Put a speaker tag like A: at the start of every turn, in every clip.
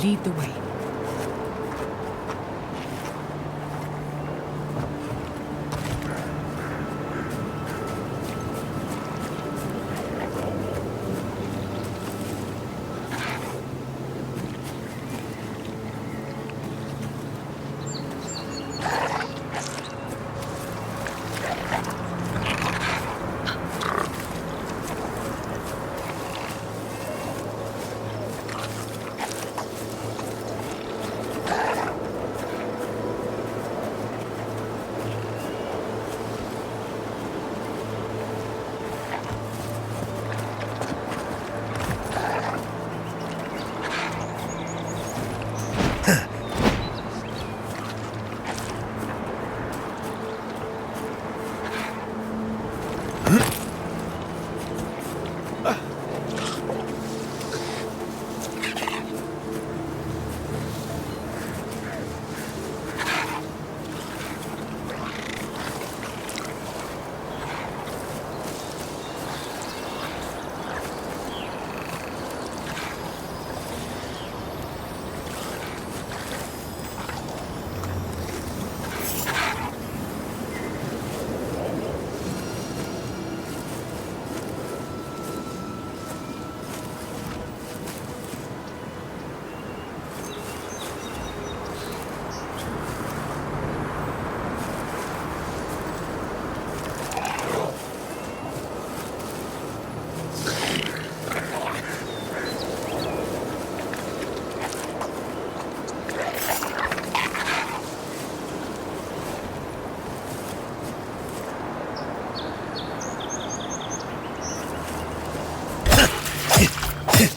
A: Lead the way.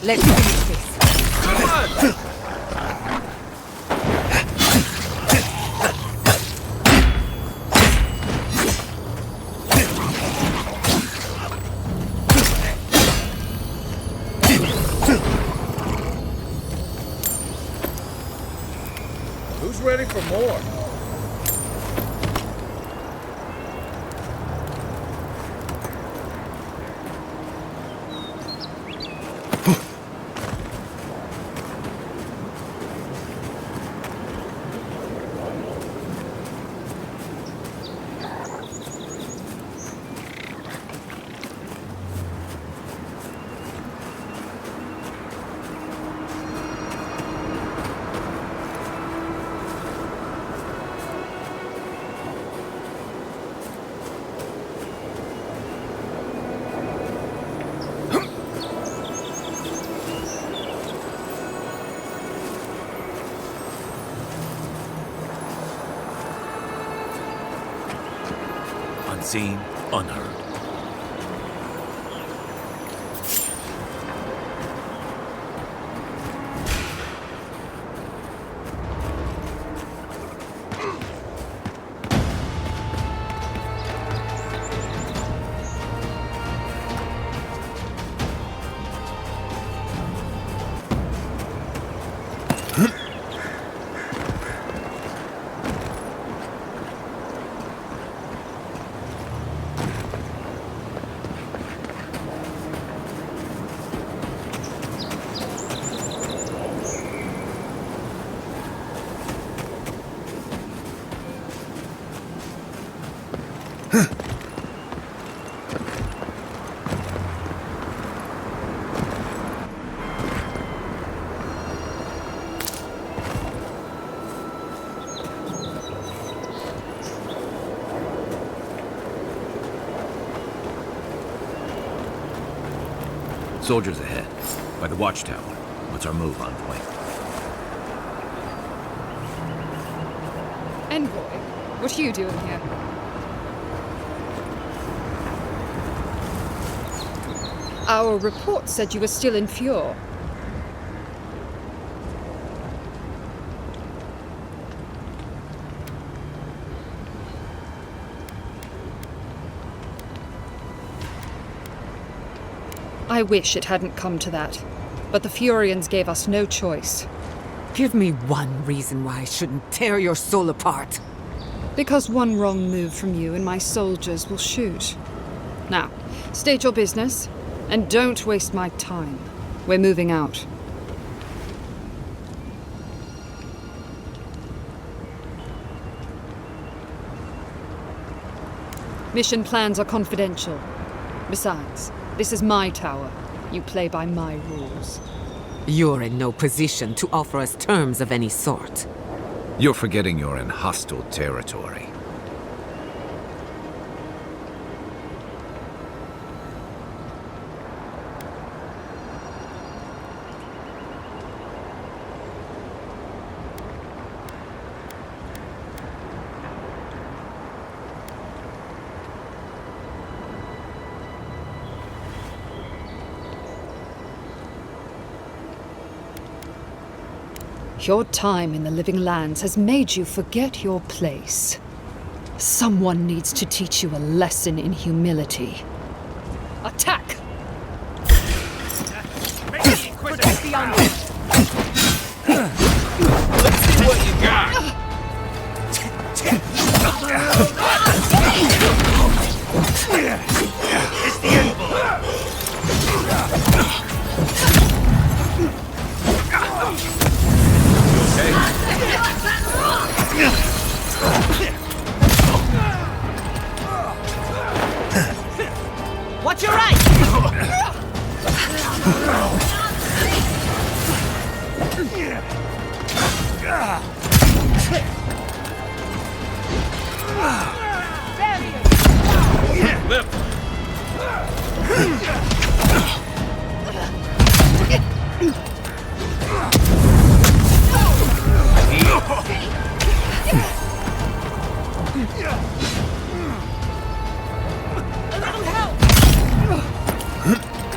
A: Let's finish this.
B: Who's ready for more?
C: Unseen, unheard. Soldiers ahead, by the watchtower. What's our move, Envoy?
A: Envoy, what are you doing here? Our report said you were still in Fjord. I wish it hadn't come to that. But the Furians gave us no choice.
D: Give me one reason why I shouldn't tear your soul apart.
A: Because one wrong move from you and my soldiers will shoot. Now, state your business, and don't waste my time. We're moving out. Mission plans are confidential. Besides, this is my tower. You play by my rules.
D: You're in no position to offer us terms of any sort.
C: You're forgetting you're in hostile territory.
A: Your time in the Living Lands has made you forget your place. Someone needs to teach you a lesson in humility. Attack!
B: Let's see what you got. It's the end.
D: Watch your right!
B: Lip.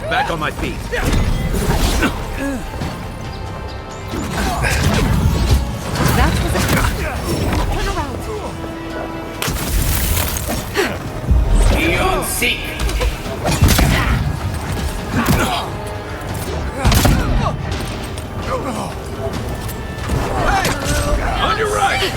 C: Back on my feet.
D: That was a... Turn around.
B: Beyond seek. On your right.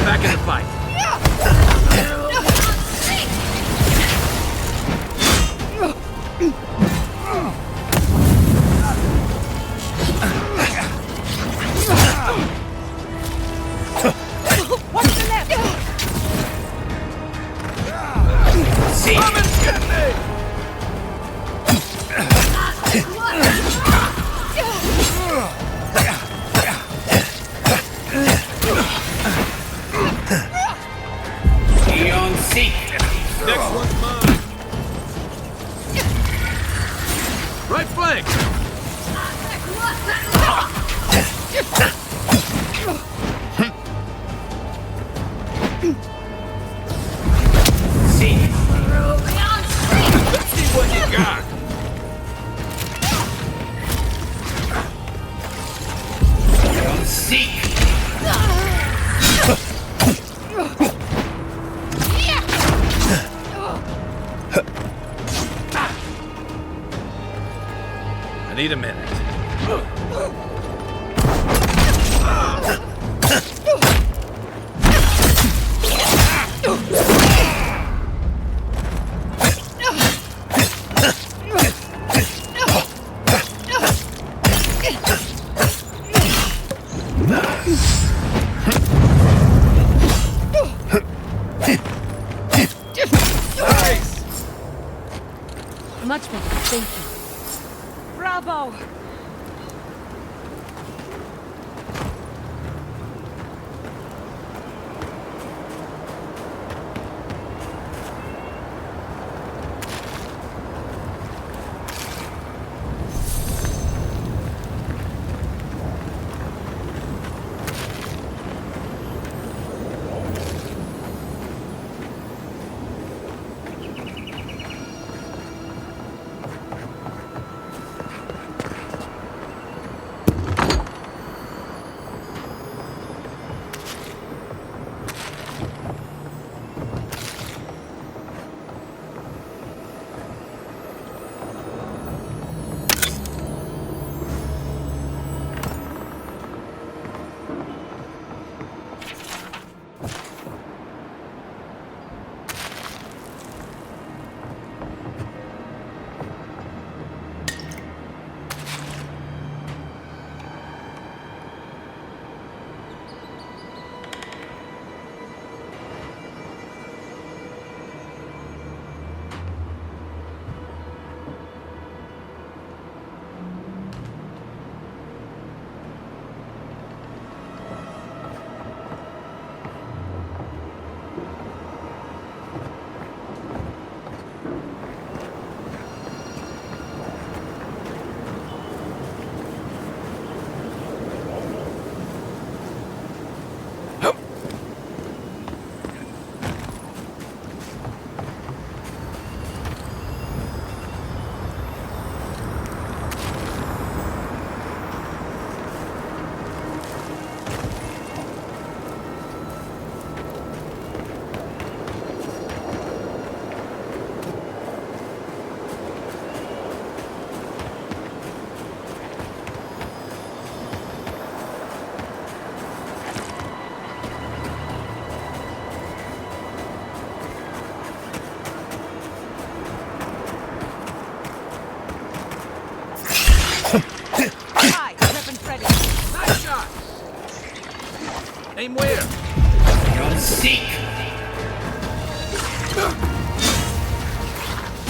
C: Back in the fight.
B: Beyond seek. Next one's mine.
C: Right flank.
B: Seek. Let's see what you got. Beyond seek.
C: I need a minute.
D: Much better, thank you. Bravo! Hi, weapons ready.
C: Nice shot! Aim where?
E: You'll seek.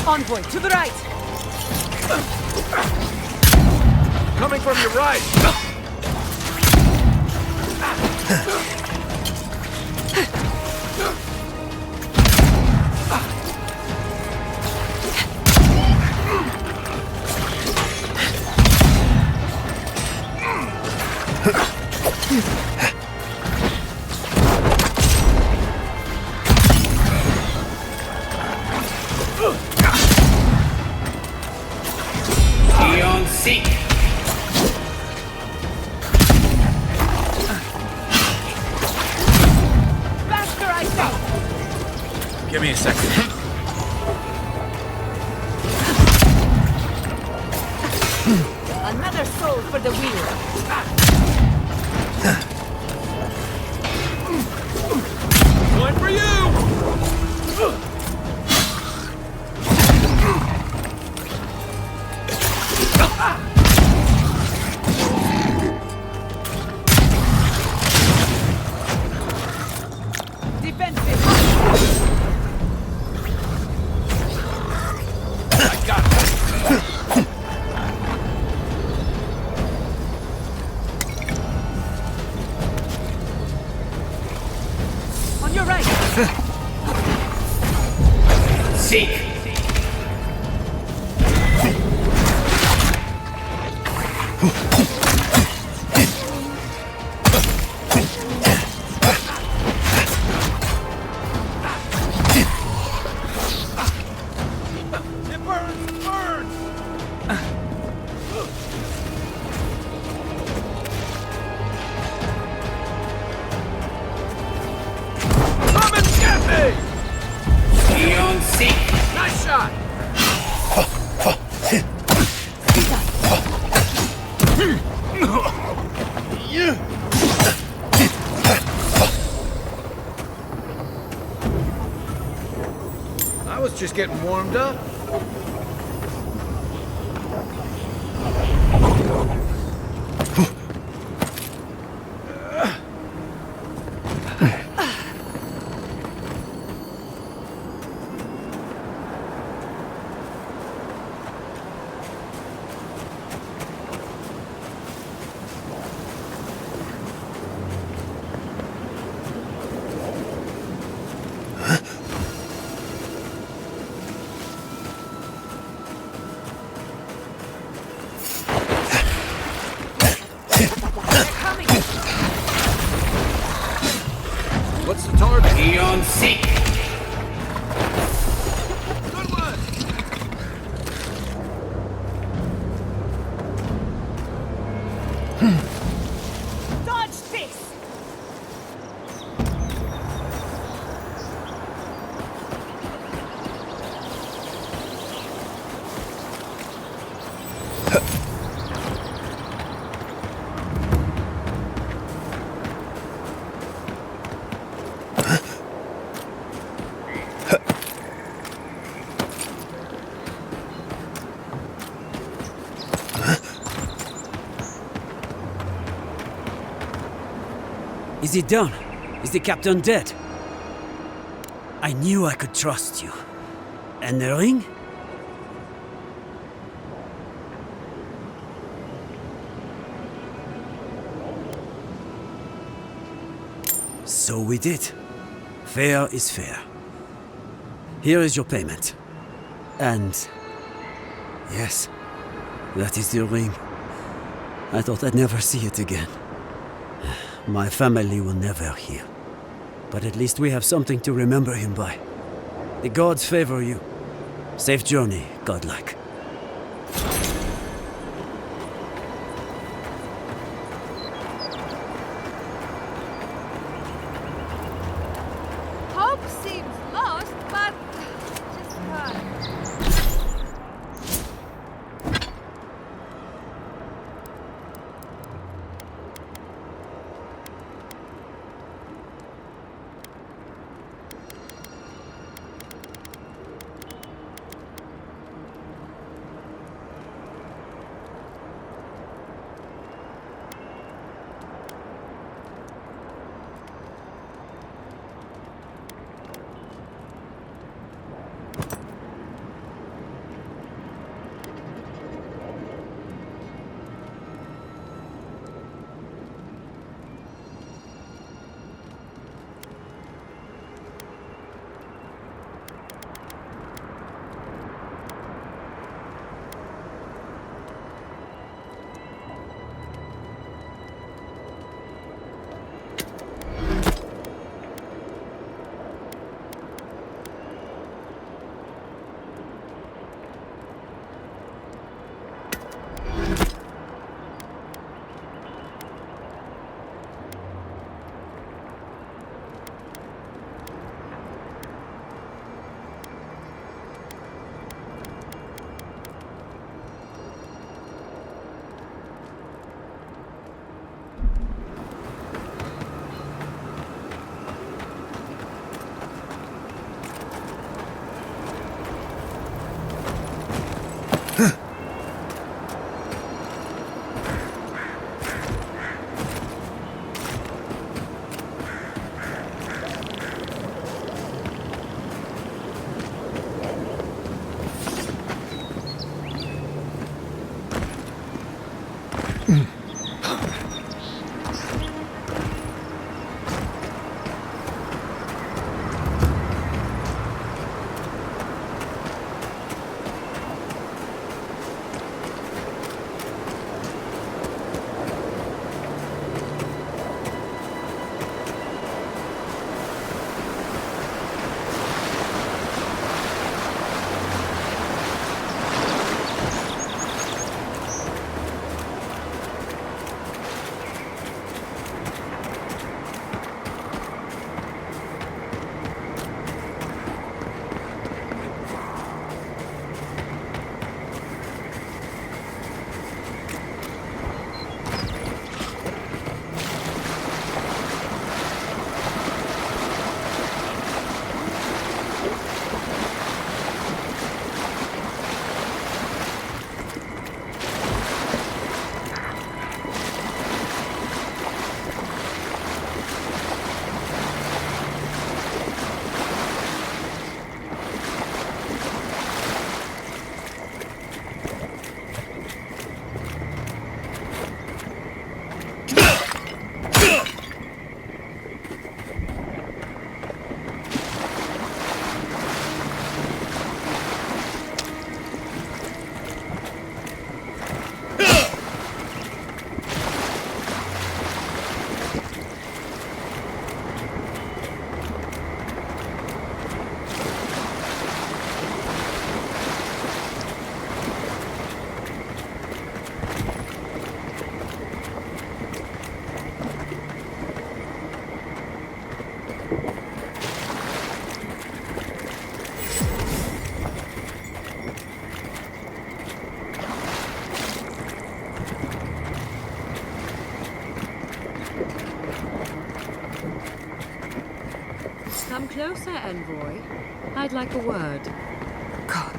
D: Envoy, to the right.
C: Coming from your right!
E: You'll seek.
D: Faster, I say.
C: Give me a second.
D: Another soul for the wheel.
C: Going for you!
D: Defensive.
C: I got it.
D: On your right.
E: Seek.
C: It burns! Burns! Come and get me!
E: You'll seek.
C: Nice shot! I was just getting warmed up. What's the target?
E: You'll seek.
C: Good one!
D: Dodge this.
F: Is it done? Is the captain dead? I knew I could trust you. And the ring? So we did. Fair is fair. Here is your payment. And... yes, that is the ring. I thought I'd never see it again. My family will never hear. But at least we have something to remember him by. The gods favor you. Safe journey, godlike.
B: Hope seems lost, but just fine.
A: Come closer, envoy. I'd like a word.
D: God.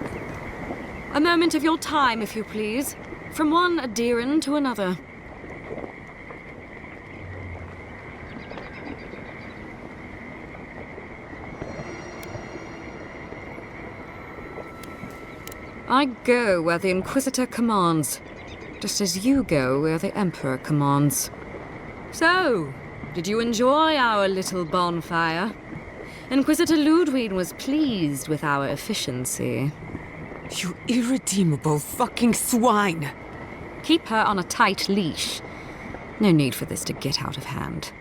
A: A moment of your time, if you please. From one adherent to another. I go where the Inquisitor commands, just as you go where the Emperor commands. So, did you enjoy our little bonfire? Inquisitor Ludwig was pleased with our efficiency.
D: You irredeemable fucking swine!
A: Keep her on a tight leash. No need for this to get out of hand.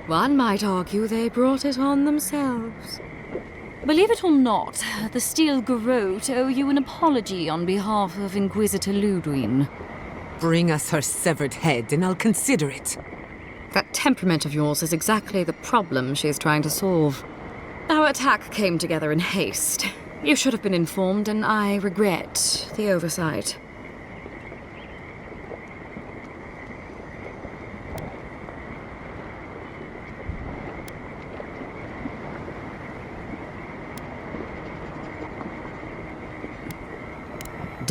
A: One might argue they brought it on themselves. Believe it or not, the Steel Garrote owe you an apology on behalf of Inquisitor Ludwig.
D: Bring us her severed head and I'll consider it.
A: That temperament of yours is exactly the problem she is trying to solve. Our attack came together in haste. You should have been informed, and I regret the oversight.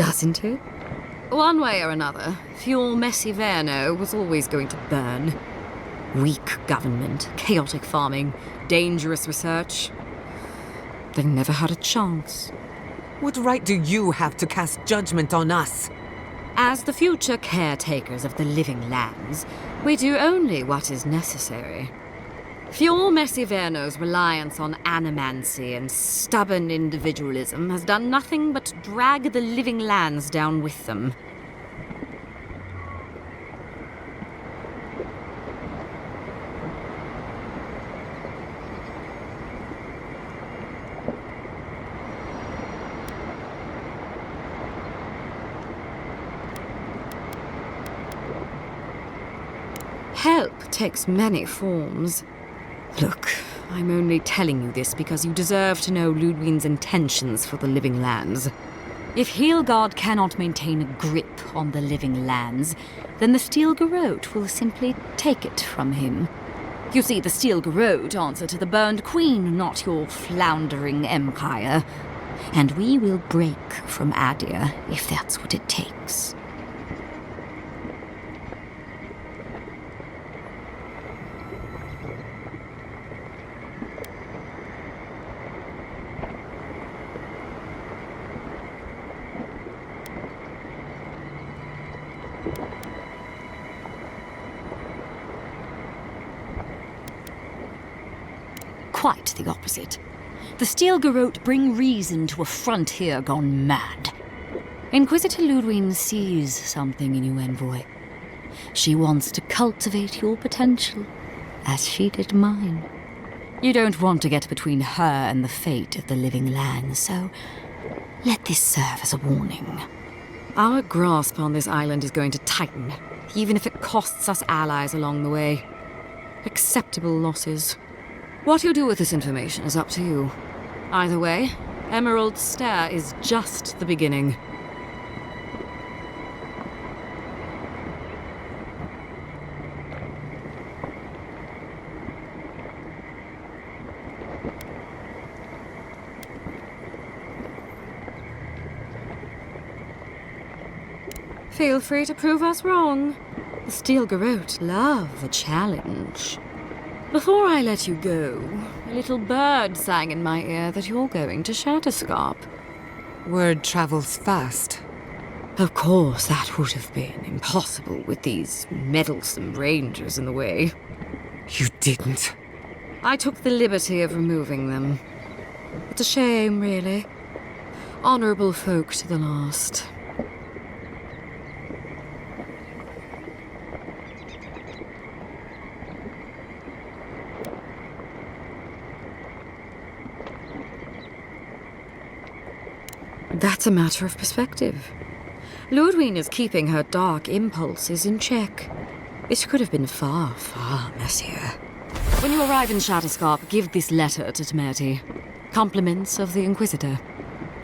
A: Doesn't it? One way or another, Fuel Messiverno was always going to burn. Weak government, chaotic farming, dangerous research. They never had a chance.
D: What right do you have to cast judgment on us?
A: As the future caretakers of the living lands, we do only what is necessary. Fuel Messiverno's reliance on animancy and stubborn individualism has done nothing but drag the living lands down with them. Help takes many forms. Look, I'm only telling you this because you deserve to know Ludwig's intentions for the living lands. If Heelgard cannot maintain a grip on the living lands, then the Steel Garrote will simply take it from him. You see, the Steel Garrote answer to the burned queen, not your floundering empire. and we will break from Adia if that's what it takes. Quite the opposite. The Steel Garrote bring reason to a frontier gone mad. Inquisitor Ludwig sees something in you, Envoy. She wants to cultivate your potential, as she did mine. You don't want to get between her and the fate of the living land, so let this serve as a warning. Our grasp on this island is going to tighten, even if it costs us allies along the way. Acceptable losses. What you do with this information is up to you. Either way, Emerald Stair is just the beginning. Feel free to prove us wrong. The Steel Garrote love a challenge. Before I let you go, a little bird sang in my ear that you're going to Shatterscarp.
D: Word travels fast.
A: Of course, that would have been impossible with these meddlesome rangers in the way.
D: You didn't.
A: I took the liberty of removing them. It's a shame, really. Honorable folk to the last. That's a matter of perspective. Ludwig is keeping her dark impulses in check. It could have been far, far messier. When you arrive in Shatterscarp, give this letter to Temerity. Compliments of the Inquisitor.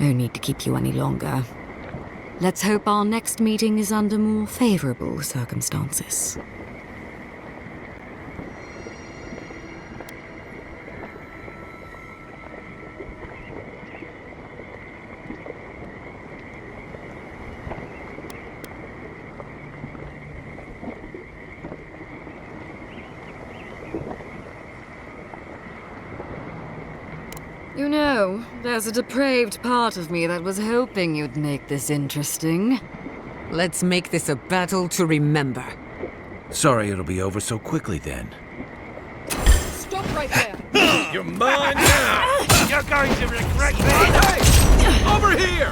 A: No need to keep you any longer. Let's hope our next meeting is under more favorable circumstances. You know, there's a depraved part of me that was hoping you'd make this interesting.
D: Let's make this a battle to remember.
C: Sorry it'll be over so quickly then.
B: Stop right there!
C: You're mine now!
E: You're going to regret this!
C: Hey! Over here!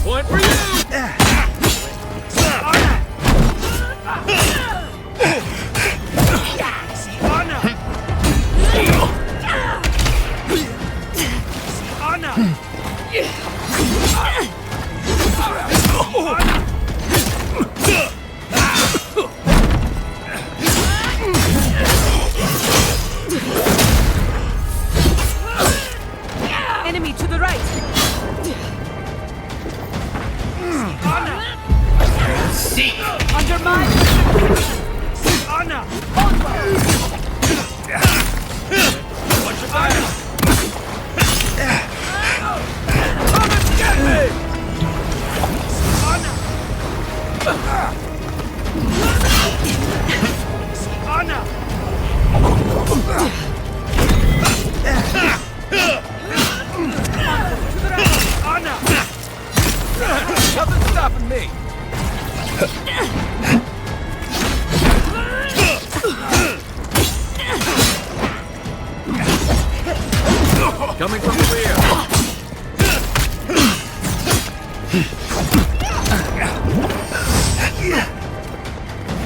C: One for you!
D: Enemy to the right!
E: Seek!
D: Under mine!
E: Honor!
C: Watch your fire!
E: Come and get me! Honor! Honor!
C: Nothing's stopping me! Coming from the rear!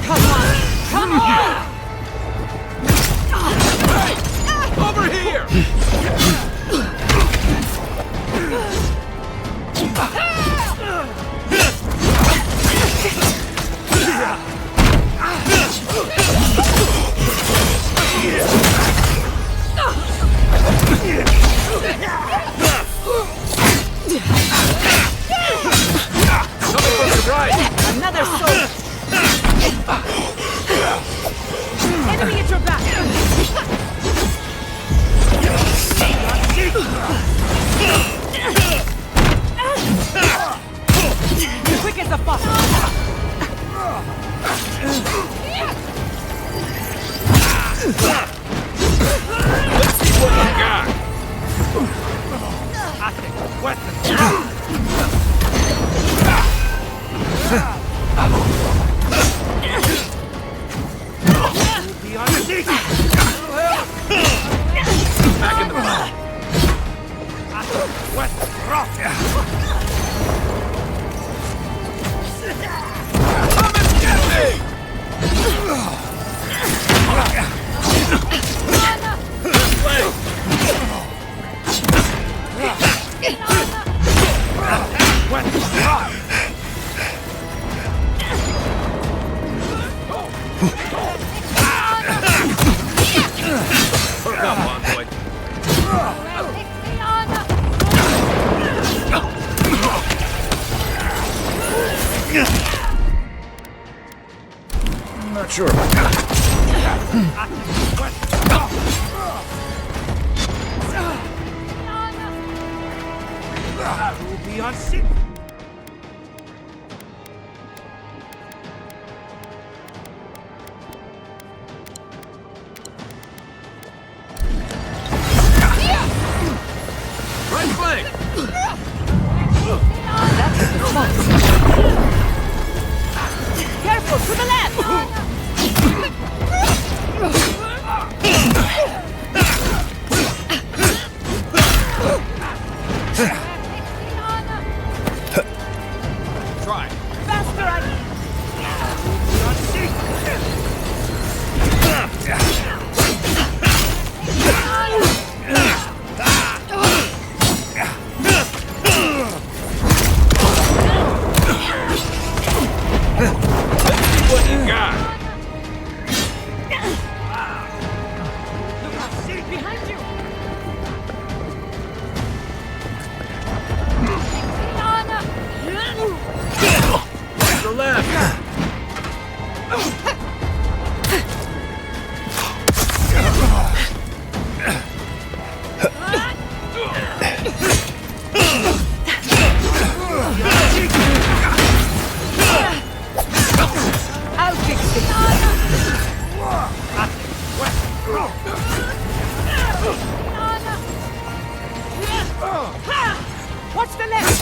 D: Come on! Come on!
C: Over here! Coming from the right!
D: Another soul! Enemy at your back! Quick as a fox!
C: Let's see what you got!
E: I think the weapon. Be on your feet.
C: Back in the fight!
E: I think the weapon. Rock.
C: Come and get me! This way!
E: Weapon. Rock.
C: Perk up, Envoy. I'm not sure about that.
E: We'll be on seat.
C: Right flank!
D: Careful, to the left!
C: Try.
D: Faster, I...
E: Be on seat.
C: What you got?
E: Seat behind you.
C: To the left!
D: I'll fix it. Watch the left!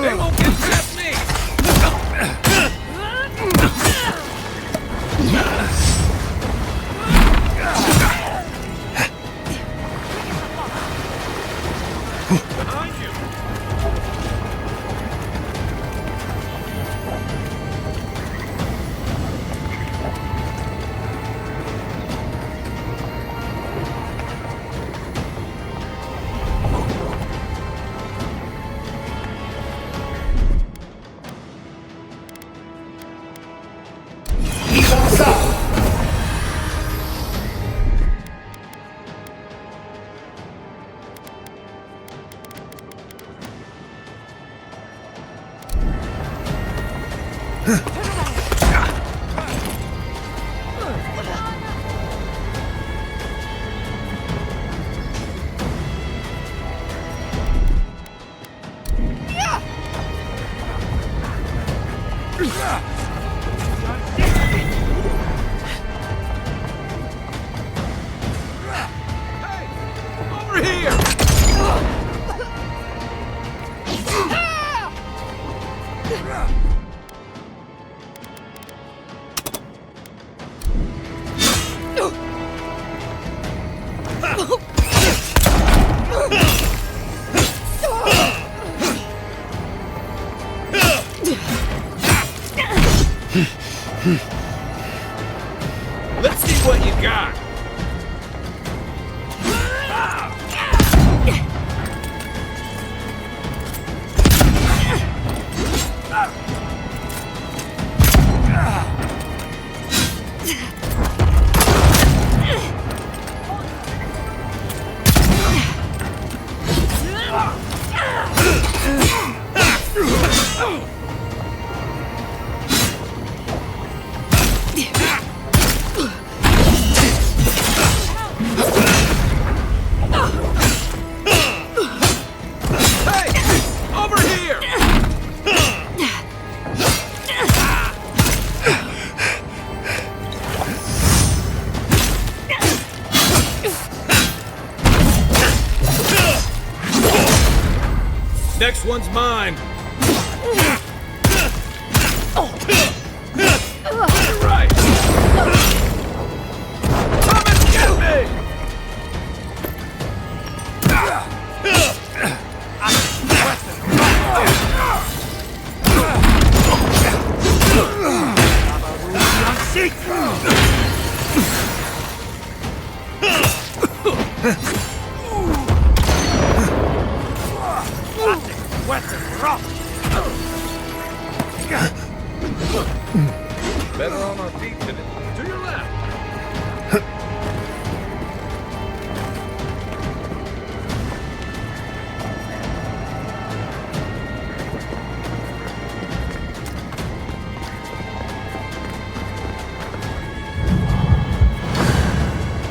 C: They won't get past me! Behind you! Over here! Let's see what you got! Next one's mine. Right. Come and get me. Better on our feet today. To your left.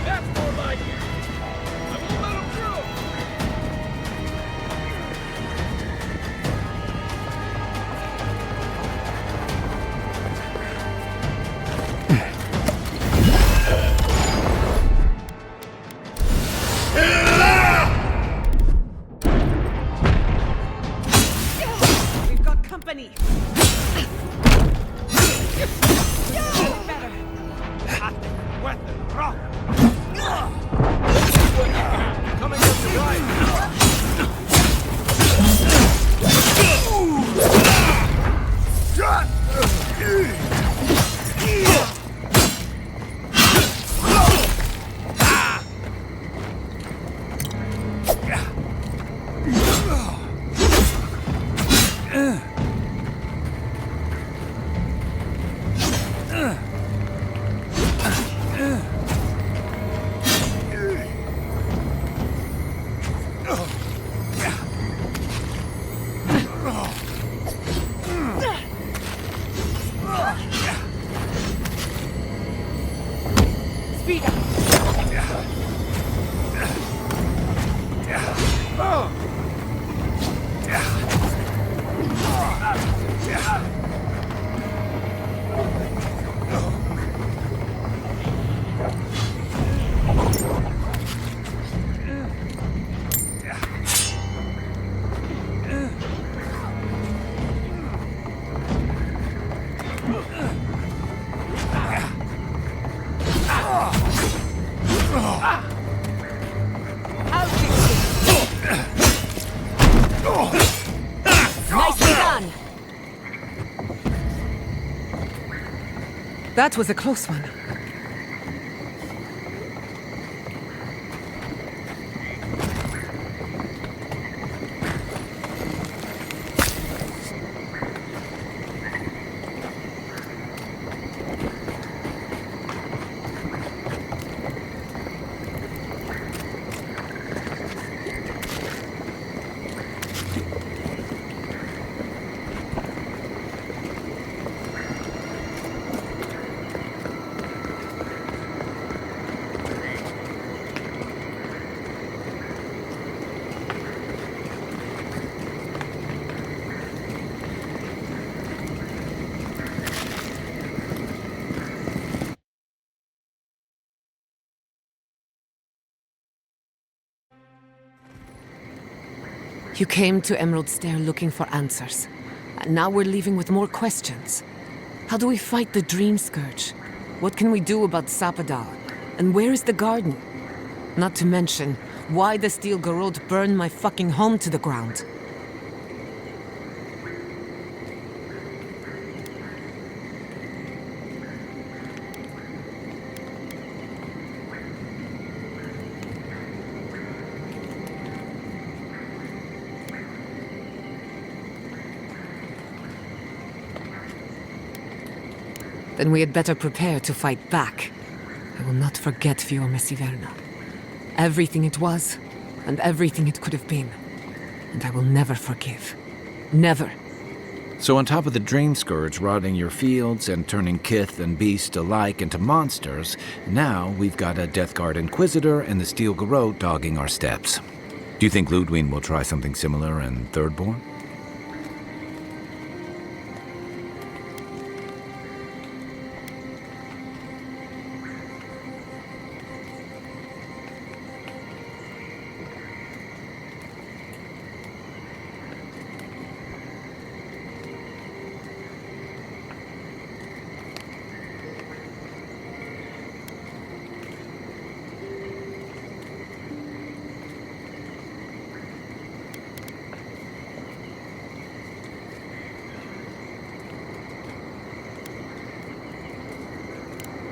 C: That's more like it. I won't let him through.
D: We've got company.
C: Coming up the right.
D: Speed up. Nicely done. That was a close one. You came to Emerald Stair looking for answers. And now we're leaving with more questions. How do we fight the Dream Scourge? What can we do about Sapadal? And where is the garden? Not to mention, why the Steel Garrote burned my fucking home to the ground. Then we had better prepare to fight back. I will not forget Fiume Siverna. Everything it was, and everything it could have been. And I will never forgive. Never.
C: So on top of the Dream Scourge rotting your fields and turning kith and beast alike into monsters, now we've got a Death Guard Inquisitor and the Steel Garrote dogging our steps. Do you think Ludwig will try something similar in Thirdborn?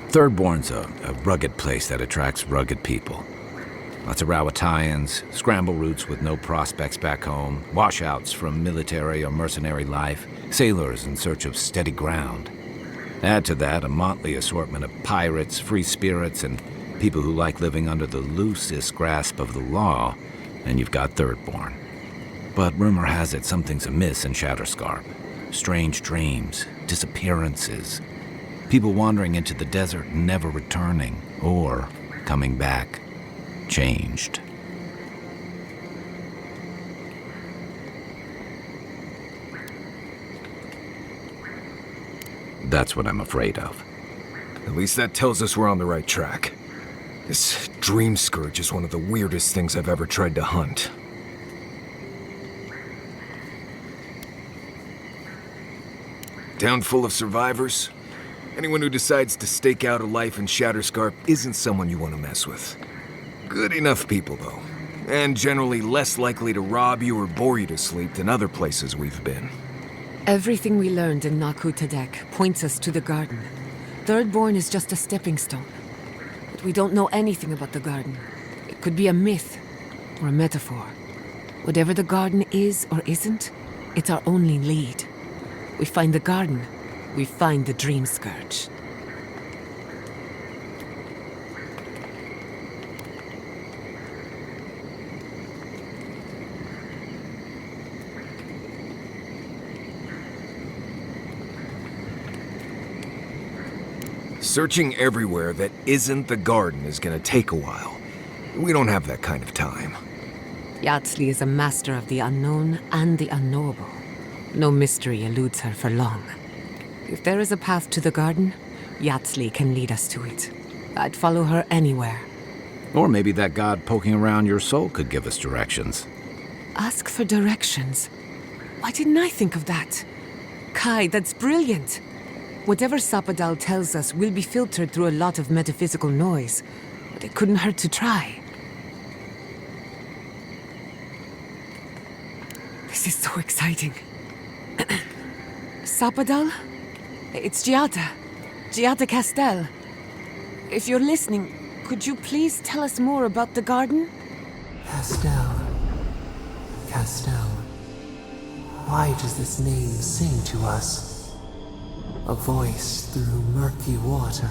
C: Thirdborn's a rugged place that attracts rugged people. Lots of Rawatayans, scramble routes with no prospects back home, washouts from military or mercenary life, sailors in search of steady ground. Add to that a motley assortment of pirates, free spirits, and people who like living under the loosest grasp of the law, and you've got Thirdborn. But rumor has it something's amiss in Shatterscarp. Strange dreams, disappearances, people wandering into the desert and never returning, or coming back, changed. That's what I'm afraid of.
G: At least that tells us we're on the right track. This Dream Scourge is one of the weirdest things I've ever tried to hunt. Town full of survivors. Anyone who decides to stake out a life in Shatterscarp isn't someone you want to mess with. Good enough people, though. And generally less likely to rob you or bore you to sleep than other places we've been.
D: Everything we learned in Naku Tadek points us to the garden. Thirdborn is just a stepping stone. But we don't know anything about the garden. It could be a myth or a metaphor. Whatever the garden is or isn't, it's our only lead. We find the garden, we find the Dream Scourge.
G: Searching everywhere that isn't the garden is gonna take a while. We don't have that kind of time.
D: Yatsley is a master of the unknown and the unknowable. No mystery eludes her for long. If there is a path to the garden, Yatsley can lead us to it. I'd follow her anywhere.
C: Or maybe that god poking around your soul could give us directions.
D: Ask for directions. Why didn't I think of that? Kai, that's brilliant. Whatever Sapadal tells us will be filtered through a lot of metaphysical noise, but it couldn't hurt to try. This is so exciting. Sapadal? It's Giada. Giada Castel. If you're listening, could you please tell us more about the garden?
H: Castel. Castel. Why does this name sing to us? A voice through murky water.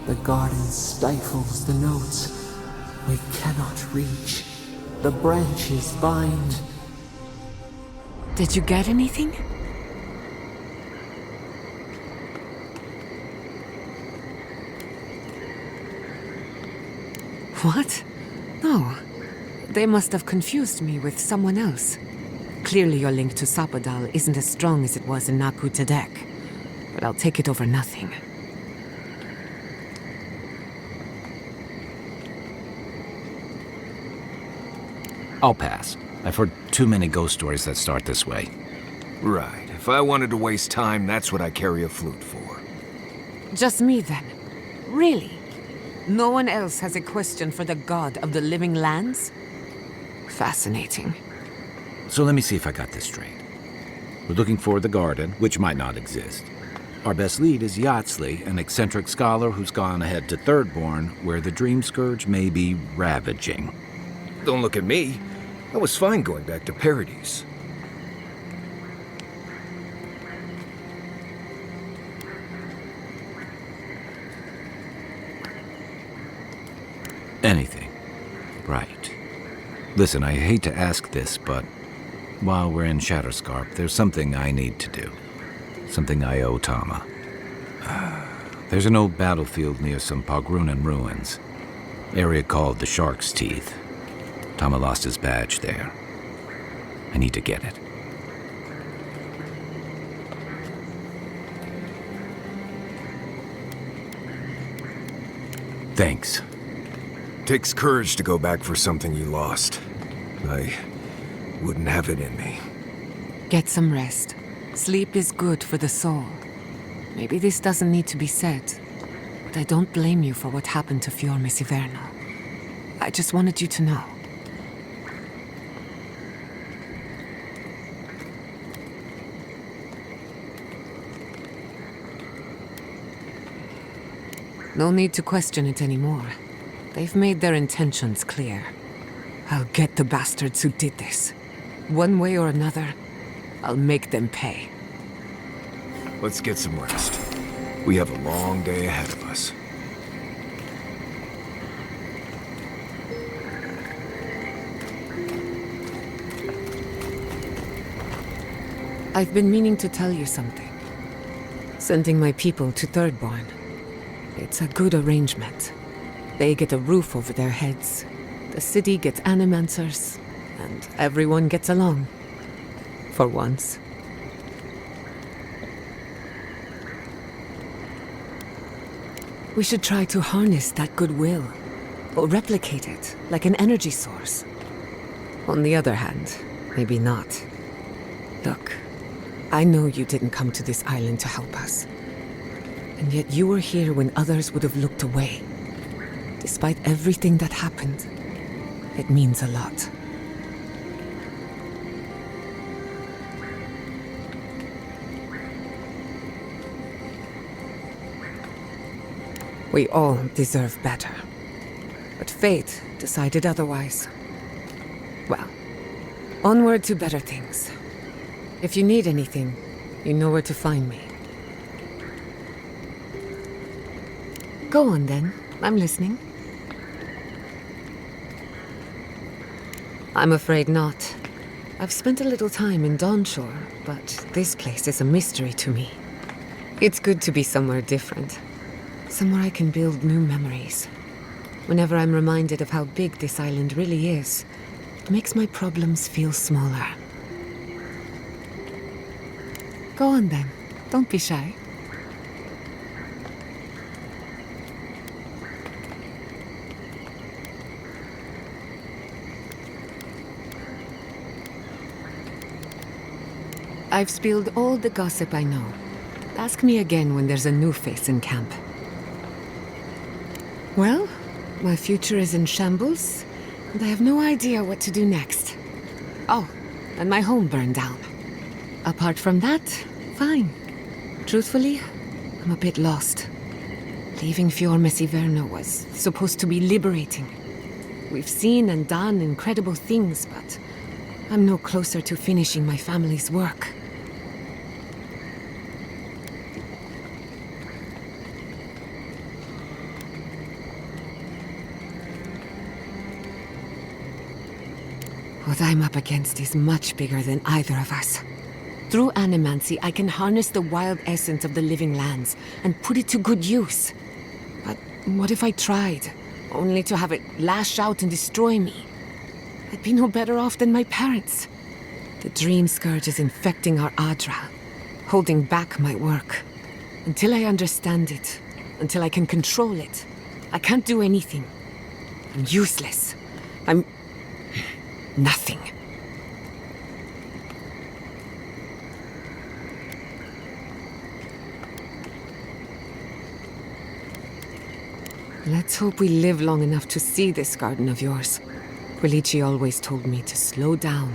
H: The garden stifles the notes. We cannot reach. The branches bind.
D: Did you get anything? What? No. They must have confused me with someone else. Clearly your link to Sapadal isn't as strong as it was in Naku Tadek. But I'll take it over nothing.
C: I'll pass. I've heard too many ghost stories that start this way.
G: Right. If I wanted to waste time, that's what I carry a flute for.
D: Just me then? Really? No one else has a question for the god of the living lands? Fascinating.
C: So let me see if I got this straight. We're looking for the garden, which might not exist. Our best lead is Yatsley, an eccentric scholar who's gone ahead to Thirdborn, where the Dream Scourge may be ravaging.
G: Don't look at me. I was fine going back to Paradise.
C: Anything. Right. Listen, I hate to ask this, but while we're in Shatterscarp, there's something I need to do. Something I owe Tama. There's an old battlefield near some Pogrunan ruins. Area called the Shark's Teeth. Tama lost his badge there. I need to get it. Thanks.
G: Takes courage to go back for something you lost. I wouldn't have it in me.
D: Get some rest. Sleep is good for the soul. Maybe this doesn't need to be said, but I don't blame you for what happened to Fior Mesiverno. I just wanted you to know. No need to question it anymore. They've made their intentions clear. I'll get the bastards who did this. One way or another, I'll make them pay.
G: Let's get some rest. We have a long day ahead of us.
D: I've been meaning to tell you something. Sending my people to Thirdborn. It's a good arrangement. They get a roof over their heads. The city gets animancers, and everyone gets along. For once. We should try to harness that goodwill, or replicate it, like an energy source. On the other hand, maybe not. Look, I know you didn't come to this island to help us. And yet you were here when others would have looked away. Despite everything that happened, it means a lot. We all deserve better. But fate decided otherwise. Well, onward to better things. If you need anything, you know where to find me. Go on then. I'm listening. I'm afraid not. I've spent a little time in Dawnshore, but this place is a mystery to me. It's good to be somewhere different. Somewhere I can build new memories. Whenever I'm reminded of how big this island really is, it makes my problems feel smaller. Go on then. Don't be shy. I've spilled all the gossip I know. Ask me again when there's a new face in camp. Well, my future is in shambles, and I have no idea what to do next. Oh, and my home burned down. Apart from that, fine. Truthfully, I'm a bit lost. Leaving Fior Mesiverno was supposed to be liberating. We've seen and done incredible things, but I'm no closer to finishing my family's work. What I'm up against is much bigger than either of us. Through animancy, I can harness the wild essence of the living lands and put it to good use. But what if I tried, only to have it lash out and destroy me? I'd be no better off than my parents. The dream scourge is infecting our Adra, holding back my work. Until I understand it, until I can control it, I can't do anything. I'm useless. I'm nothing. Let's hope we live long enough to see this garden of yours. Quilici always told me to slow down,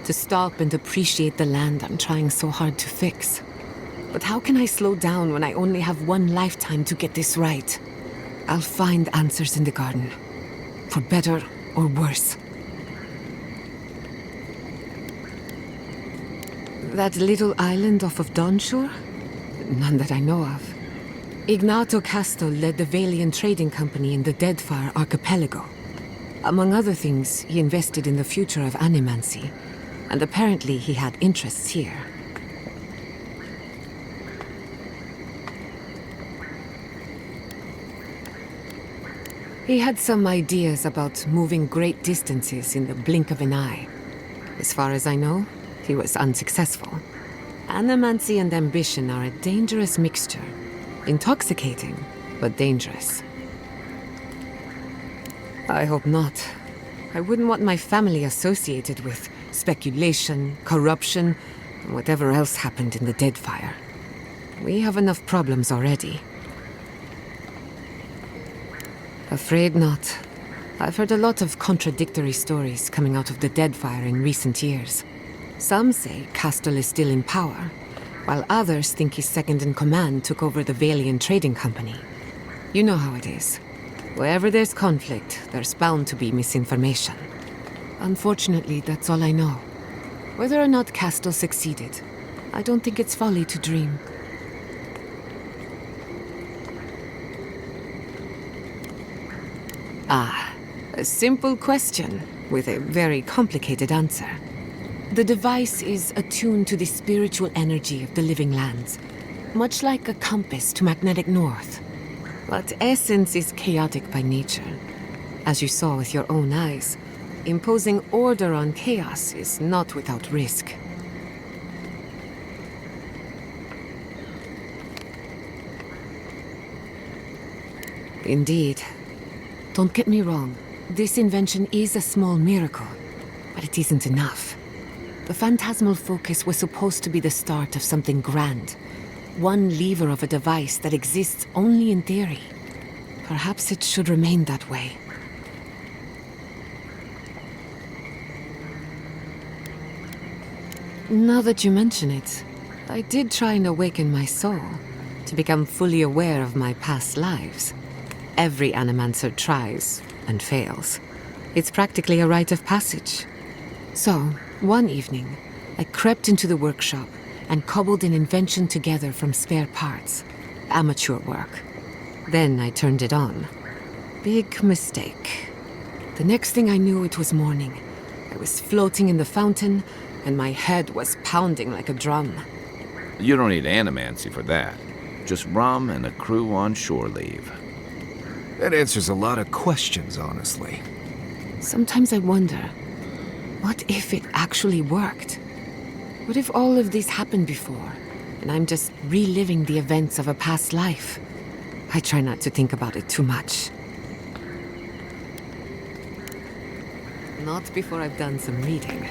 D: to stop and appreciate the land I'm trying so hard to fix. But how can I slow down when I only have one lifetime to get this right? I'll find answers in the garden, for better or worse. That little island off of Dawnshore? None that I know of. Ignato Casto led the Valian trading company in the Deadfire archipelago. Among other things, he invested in the future of animancy, and apparently he had interests here. He had some ideas about moving great distances in the blink of an eye. As far as I know, he was unsuccessful. Animancy and ambition are a dangerous mixture. Intoxicating, but dangerous. I hope not. I wouldn't want my family associated with speculation, corruption, and whatever else happened in the Deadfire. We have enough problems already. Afraid not. I've heard a lot of contradictory stories coming out of the Deadfire in recent years. Some say Castle is still in power, while others think his second-in-command took over the Valian trading company. You know how it is. Wherever there's conflict, there's bound to be misinformation. Unfortunately, that's all I know. Whether or not Castle succeeded, I don't think it's folly to dream. A simple question with a very complicated answer. The device is attuned to the spiritual energy of the living lands, much like a compass to magnetic north. But essence is chaotic by nature. As you saw with your own eyes, imposing order on chaos is not without risk. Indeed. Don't get me wrong. This invention is a small miracle, but it isn't enough. The phantasmal focus was supposed to be the start of something grand. One lever of a device that exists only in theory. Perhaps it should remain that way. Now that you mention it, I did try and awaken my soul, to become fully aware of my past lives. Every animancer tries and fails. It's practically a rite of passage. So, one evening, I crept into the workshop and cobbled an invention together from spare parts. Amateur work. Then I turned it on. Big mistake. The next thing I knew, it was morning. I was floating in the fountain, and my head was pounding like a drum.
C: You don't need animancy for that. Just rum and a crew on shore leave.
G: That answers a lot of questions, honestly.
D: Sometimes I wonder, what if it actually worked? What if all of this happened before, and I'm just reliving the events of a past life? I try not to think about it too much. Not before I've done some reading.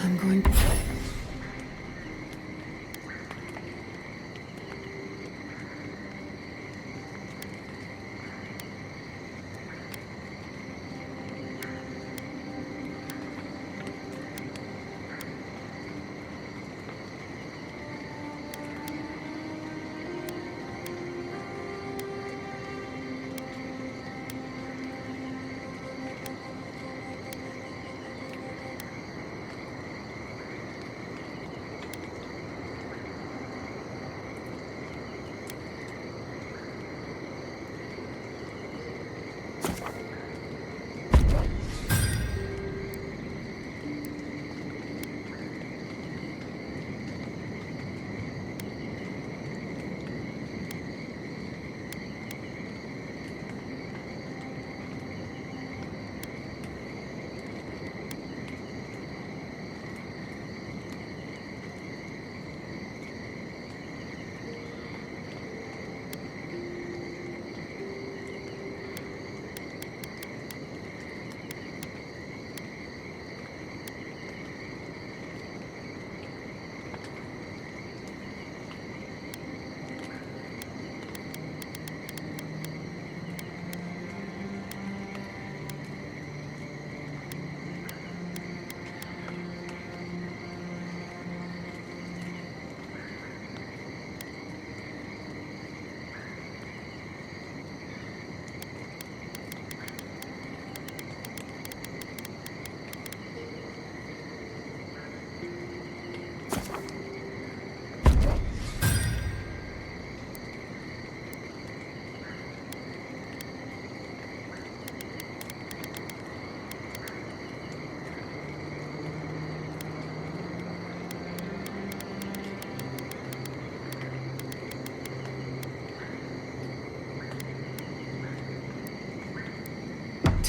D: I'm going...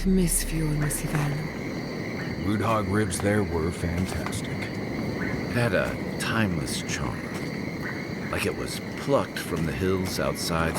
D: to miss Fiorma Sivallo.
G: Root hog ribs there were fantastic.
C: It had a timeless charm. Like it was plucked from the hills outside.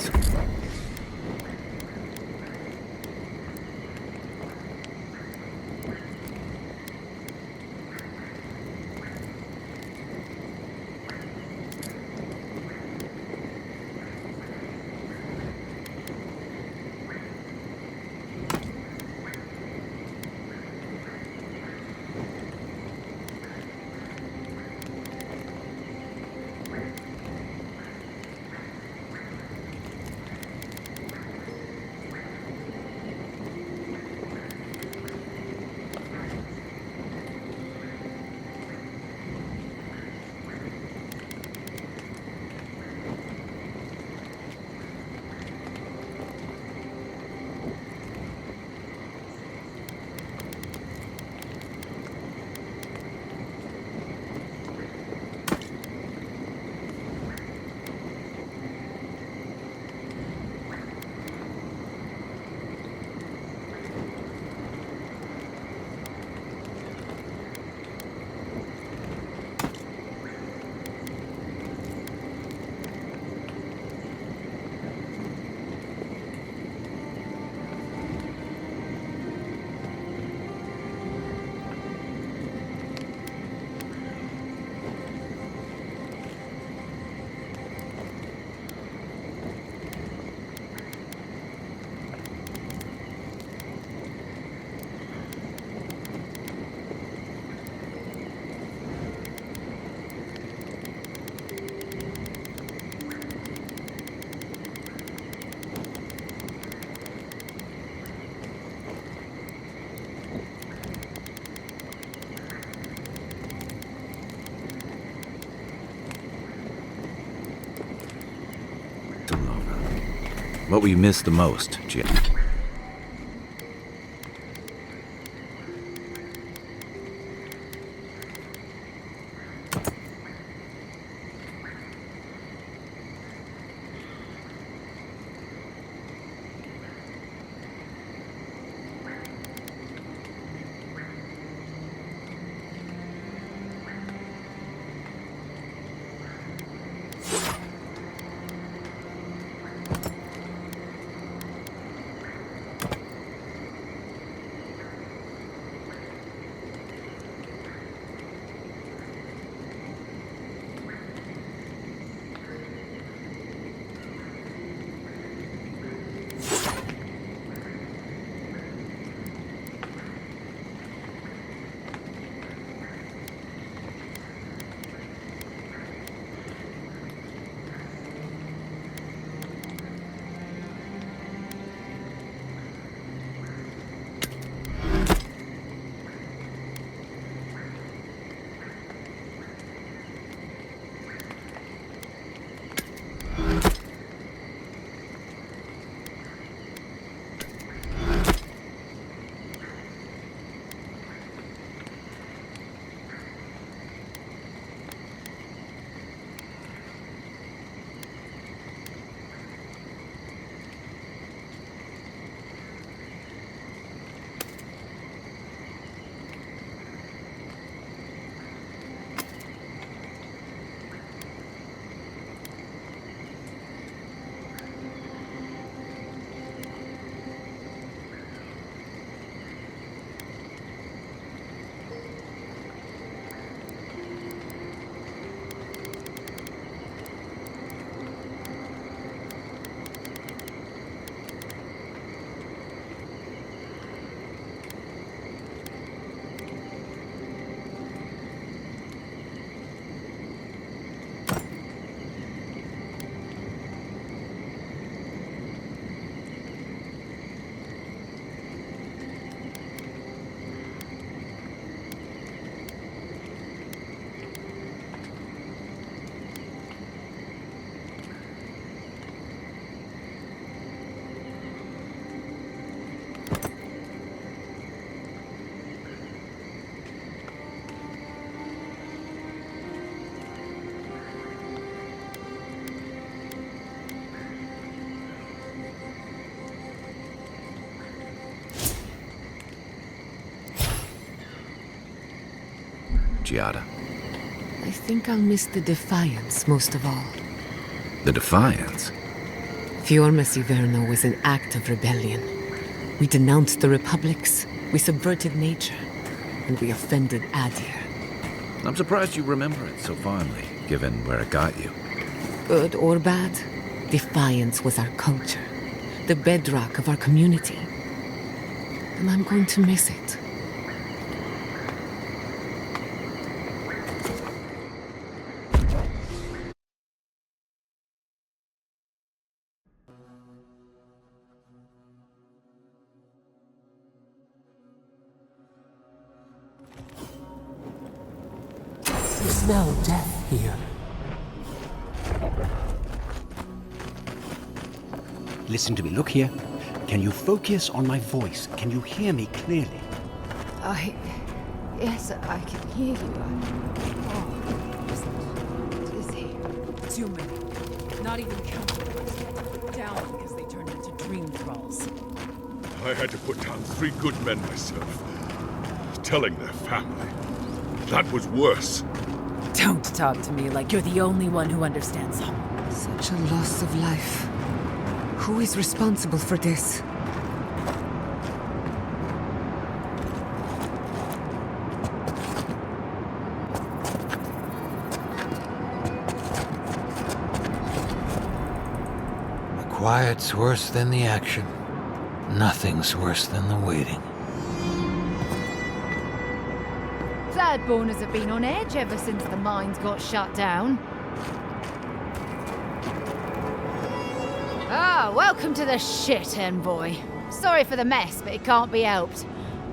C: What will you miss the most, Jim? Cruciata.
D: I think I'll miss the Defiance most of all.
C: The Defiance?
D: Fiormes Iverno was an act of rebellion. We denounced the republics, we subverted nature, and we offended Adir.
C: I'm surprised you remember it so fondly, given where it got you.
D: Good or bad, defiance was our culture, the bedrock of our community. And I'm going to miss it.
H: You smell death here.
I: Listen to me. Look here. Can you focus on my voice? Can you hear me clearly?
J: Yes, I can hear you. Just dizzy.
D: Too many. Not even counting the rest. Down because they turned into dream thralls.
K: I had to put down 3 good men myself. Telling their family. That was worse.
J: Don't talk to me like you're the only one who understands them.
D: Such a loss of life. Who is responsible for this?
H: The quiet's worse than the action. Nothing's worse than the waiting.
J: Thirdborners have been on edge ever since the mines got shut down. Ah, welcome to the shit, envoy. Sorry for the mess, but it can't be helped.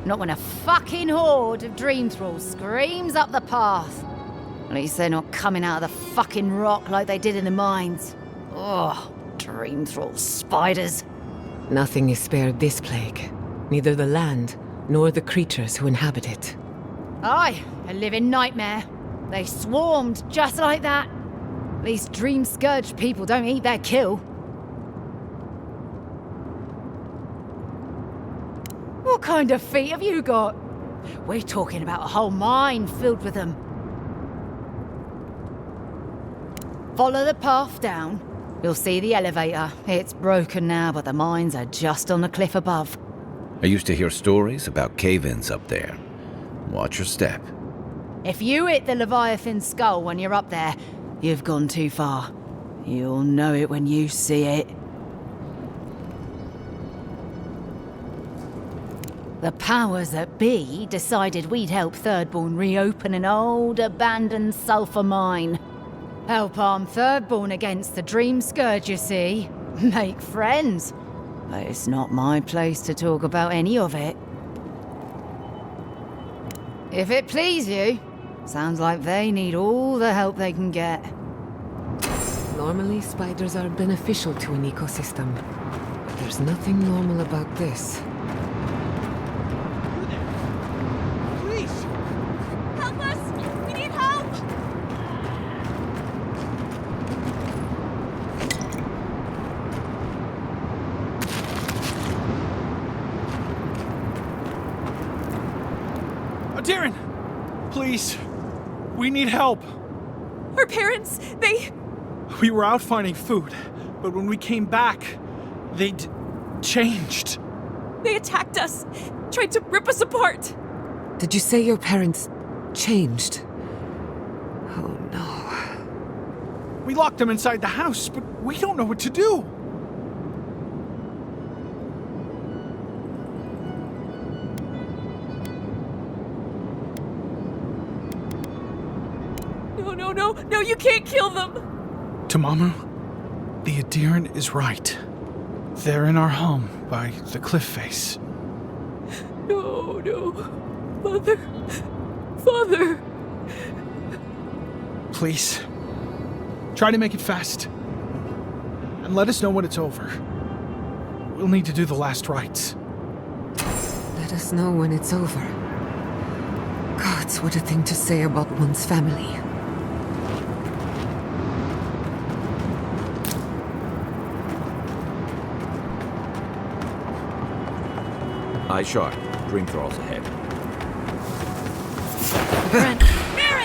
J: Not when a fucking horde of dream thralls screams up the path. At least they're not coming out of the fucking rock like they did in the mines. Oh, dream thrall spiders.
D: Nothing is spared this plague. Neither the land, nor the creatures who inhabit it.
J: Aye, a living nightmare. They swarmed just like that. These dream scourge people don't eat their kill. What kind of feet have you got? We're talking about a whole mine filled with them. Follow the path down. You'll see the elevator. It's broken now, but the mines are just on the cliff above.
C: I used to hear stories about cave-ins up there. Watch your step.
J: If you hit the Leviathan skull when you're up there, you've gone too far. You'll know it when you see it. The powers that be decided we'd help Thirdborn reopen an old, abandoned sulfur mine. Help arm Thirdborn against the Dream Scourge, you see. Make friends. But it's not my place to talk about any of it. If it please you, sounds like they need all the help they can get.
D: Normally, spiders are beneficial to an ecosystem. But there's nothing normal about this.
E: Please!
B: Help us! We need help!
E: Darren! Please! We need help!
B: Our parents,
E: We were out finding food, but when we came back, they'd changed.
B: they attacked us, tried to rip us apart.
D: Did you say your parents changed? Oh no.
E: We locked them inside the house, but we don't know what to do.
B: No, you can't kill them!
E: Tamamu, the Adiran is right. They're in our home by the cliff face.
B: No. Father!
E: Please, try to make it fast. And let us know when it's over. We'll need to do the last rites.
D: Let us know when it's over. Gods, what a thing to say about one's family.
C: Eye sharp. Dream thralls ahead.
B: Brent! Mirror!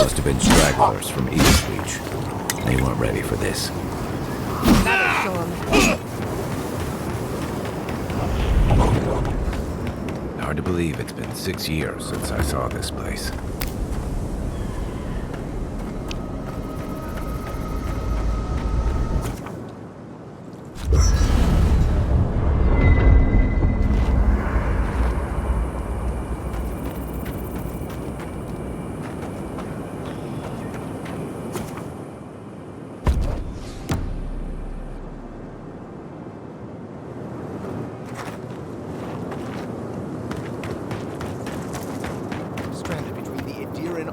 C: Must have been stragglers from Eastreach. They weren't ready for this. Hard to believe it's been 6 years since I saw this place.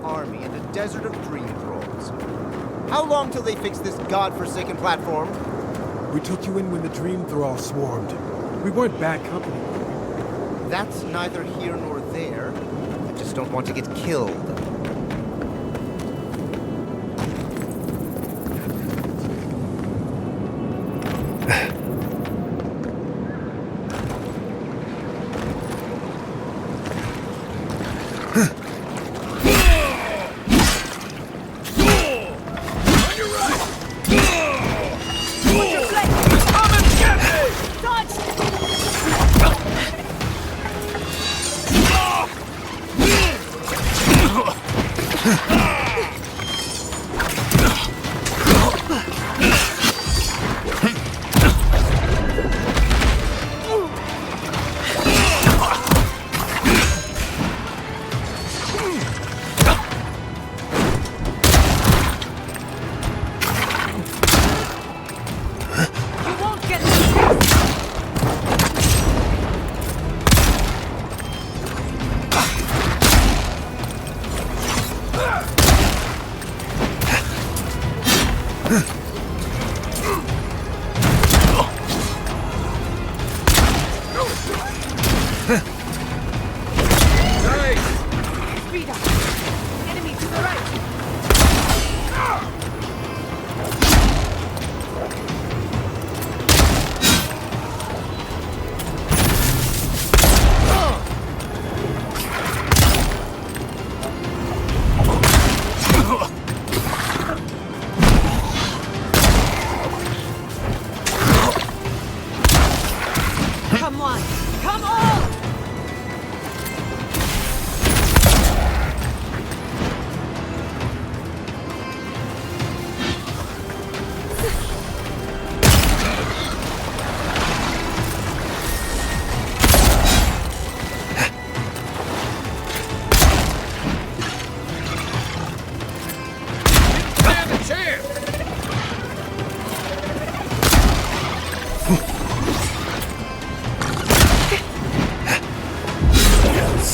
L: Army in a desert of dream thralls. How long till they fix this godforsaken platform?
M: We took you in when the dream thrall swarmed. We weren't bad company.
L: That's neither here nor there. I just don't want to get killed.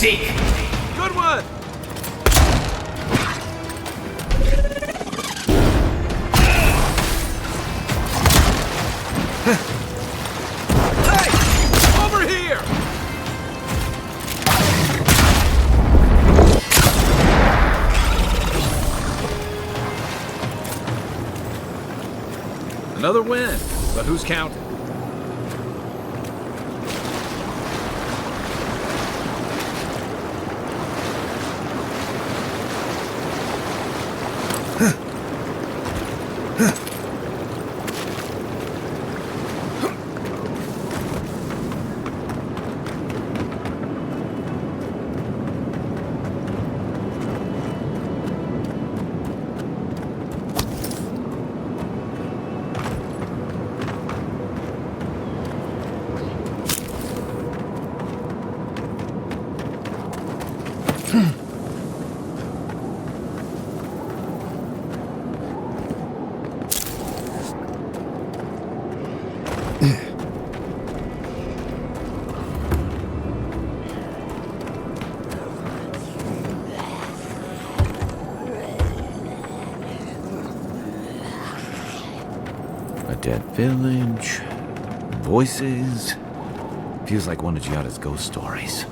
G: Good one! Hey! Over here! Another win, but who's counting?
C: A dead village. Voices. Feels like one of Giada's ghost stories.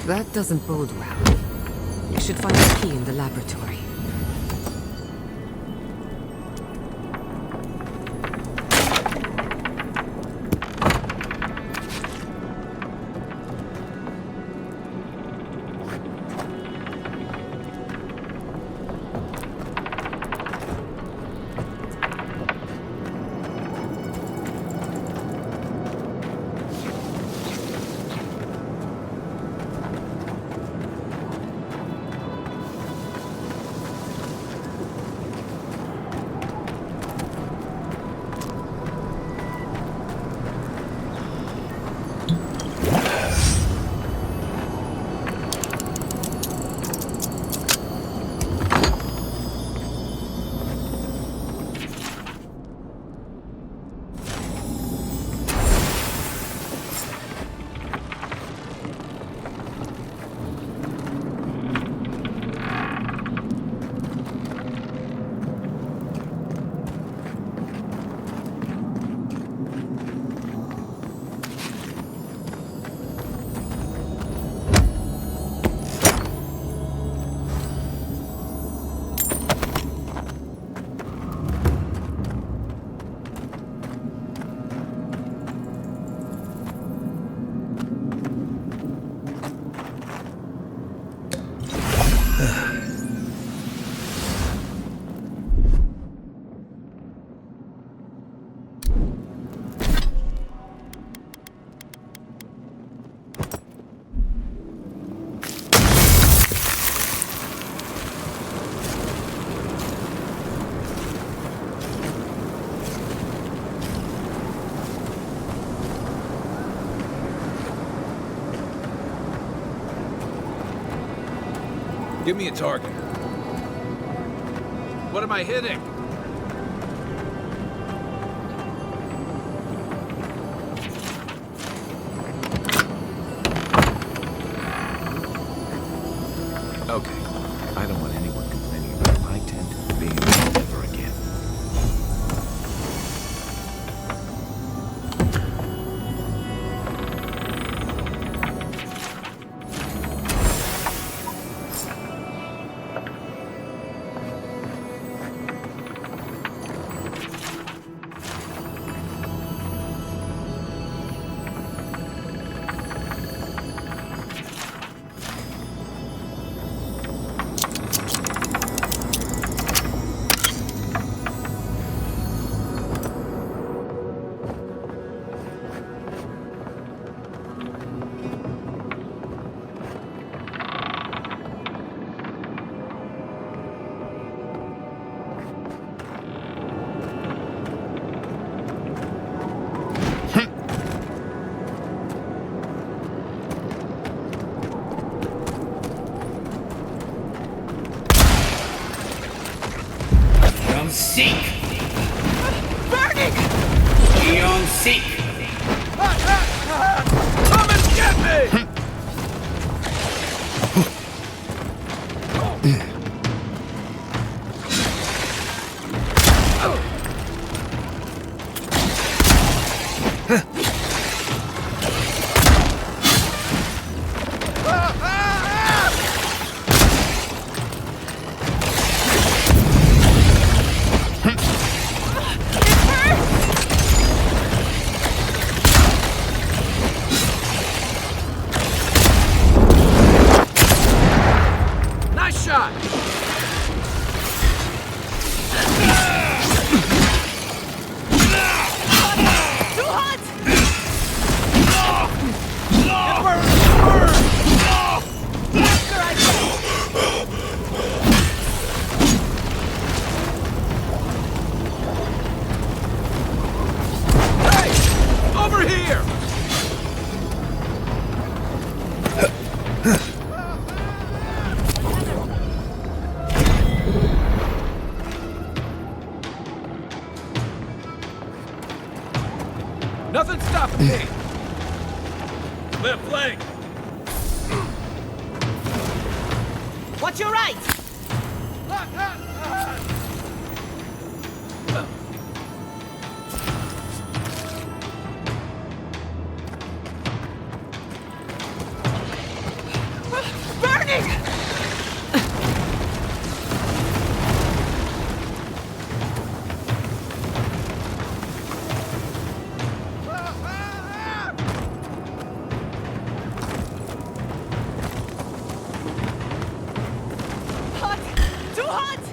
D: That doesn't bode well. We should find the key in the laboratory.
C: Give me a target. What am I hitting? Okay. I don't want anyone complaining about my tent being involved ever again.
B: Seek! Burning! Eon seek! Come and get me!
G: got?
B: Too hot! Faster, I
G: Hey! Over here! Nothing's stopping me! Left flank!
B: Watch your right! Burning! Hot! Too hot!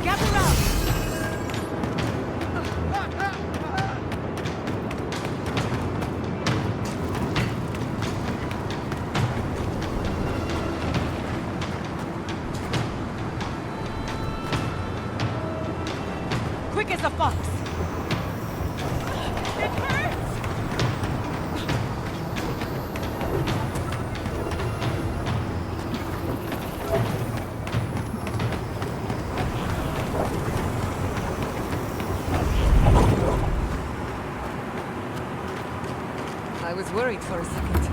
B: Gather round! Quick as a fox! It hurts!
D: I was worried for a second.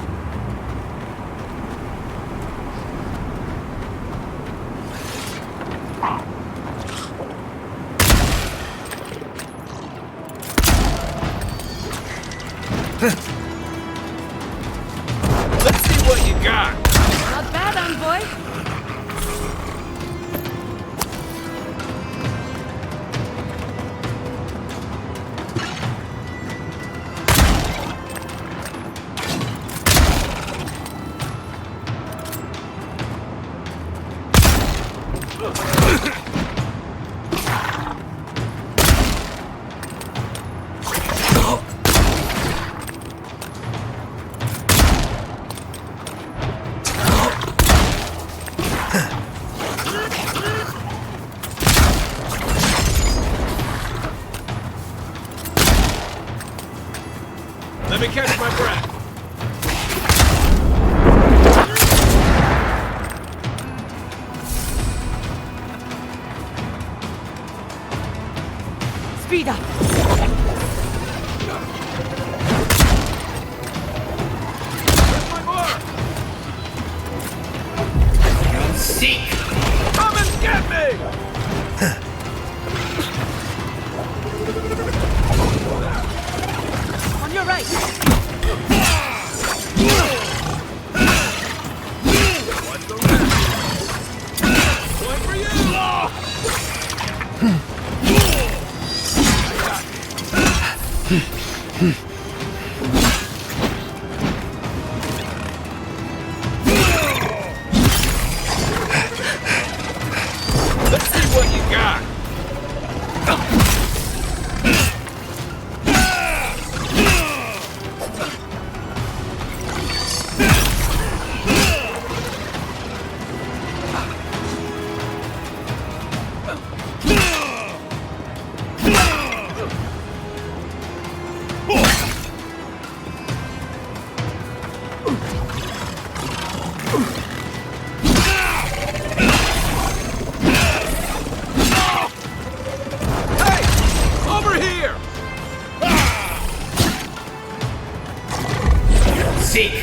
G: Let's see what you got!
B: Not bad, envoy.
G: Let me catch my breath!
B: Speed up!
G: Where's my mark?
B: Seek!
G: Come and get me!
B: On your right!
G: What's the rest? One for you! Let's see what you got! Over here!
B: Seek!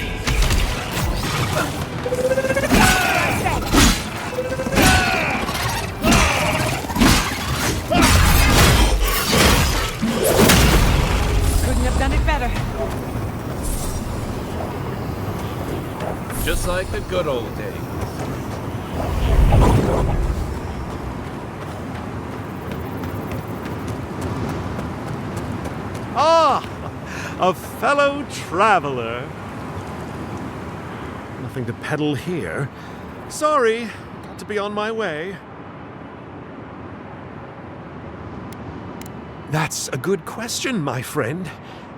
D: Couldn't have done it better.
G: Just like the good old days.
L: Ah!
N: a fellow traveler. Nothing to peddle here. Sorry, got to be on my way. That's a good question, my friend.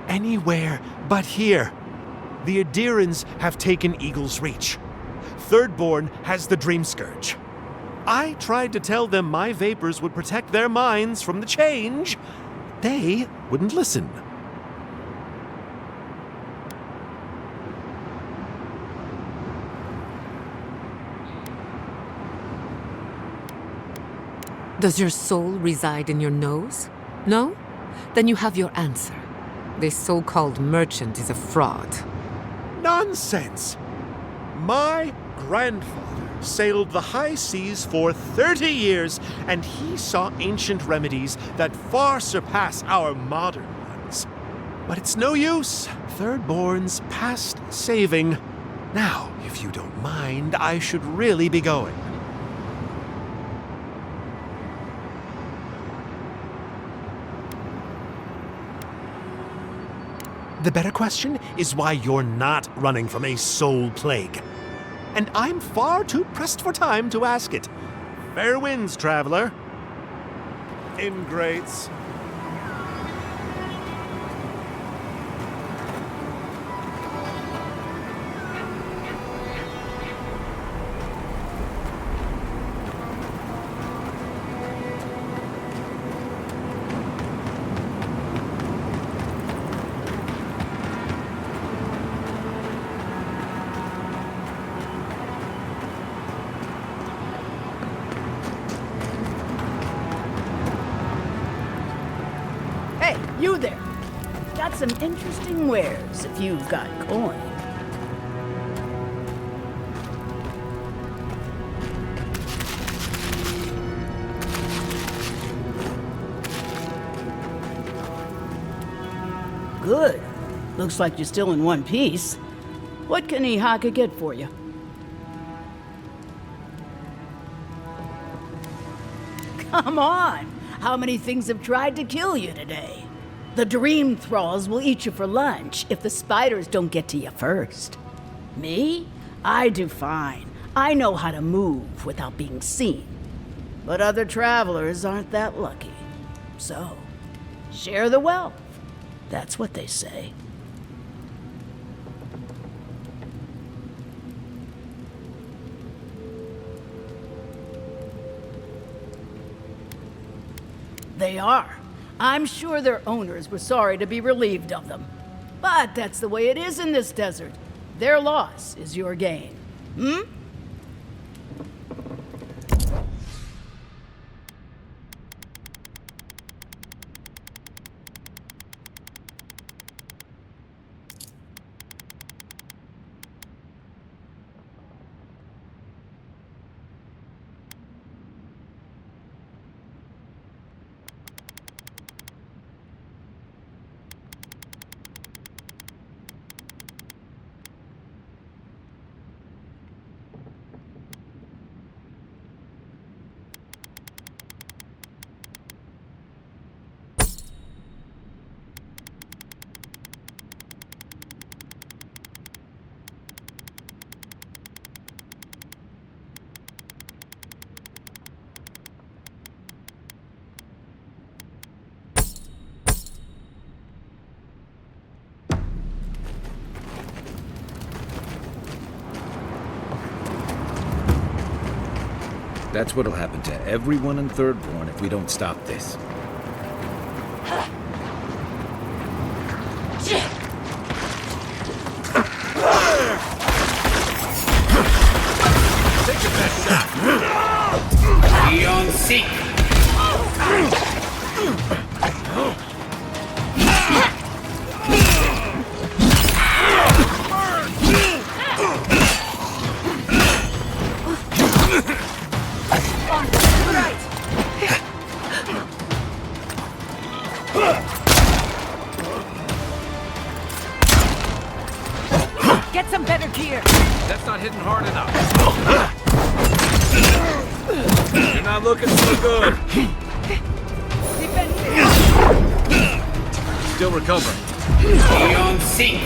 N: Anywhere but here. The Adirans have taken Eagle's Reach. Thirdborn has the Dream Scourge. I tried to tell them my vapors would protect their minds from the change. They wouldn't listen.
D: Does your soul reside in your nose? No? Then you have your answer. This so-called merchant is a fraud.
N: Nonsense! My grandfather sailed the high seas for 30 years, and he saw ancient remedies that far surpass our modern ones. But it's no use. Thirdborn's past saving. Now, if you don't mind, I should really be going. The better question is why you're not running from a soul plague. And I'm far too pressed for time to ask it. Fair winds, traveler. Ingrates.
O: Hey, you there. Got some interesting wares if you've got coin. Good. Looks like you're still in one piece. What can Ihaka get for you? Come on! How many things have tried to kill you today? The dream thralls will eat you for lunch if the spiders don't get to you first. Me? I do fine. I know how to move without being seen. But other travelers aren't that lucky. So, share the wealth. That's what they say. They are. I'm sure their owners were sorry to be relieved of them. But that's the way it is in this desert. Their loss is your gain. Hmm?
C: That's what'll happen to everyone in Thirdborn if we don't stop this.
B: Take your best shot. Eon Seek.
D: Get some better gear!
C: That's not hitting hard enough. You're not looking so good. Still recovering.
B: Beyond seek.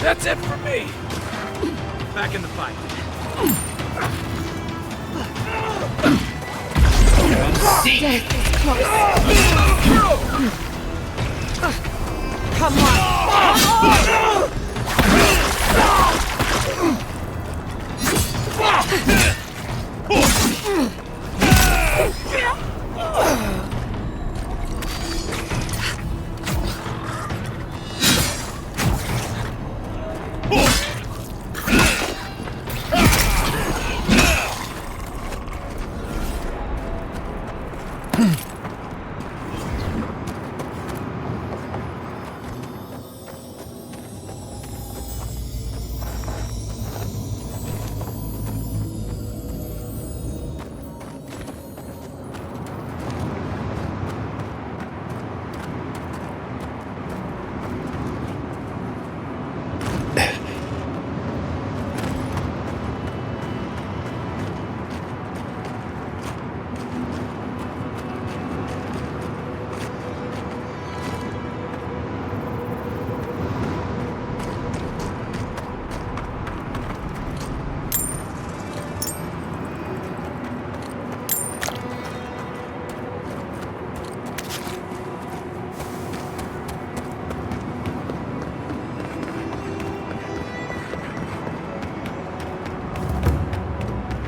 C: That's it for me. Back in the fight.
B: Death
D: is close. Come on.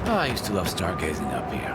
C: Oh, I used to love stargazing up here.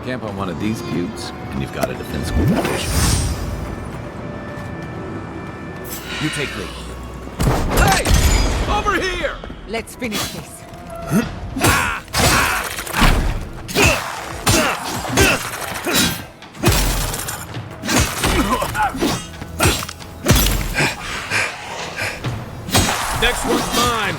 C: Camp on one of these buttes, and you've got a defensible position. You take lead.
B: Hey! Over here!
D: Let's finish this.
B: Next one's mine.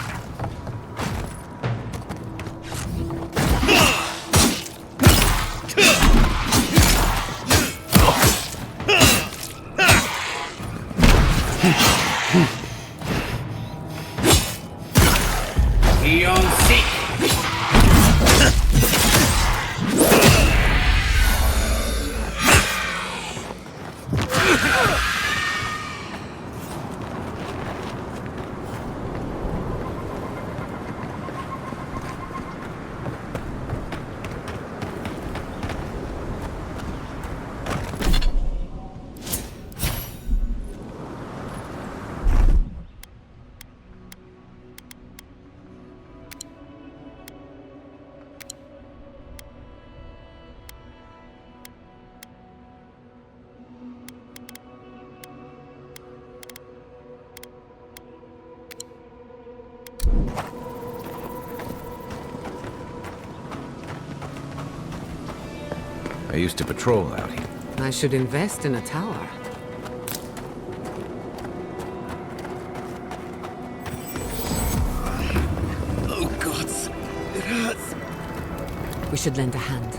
B: Beyond seek.
C: I used to patrol out here.
D: I should invest in a tower.
F: Oh, gods. It hurts.
D: We should lend a hand.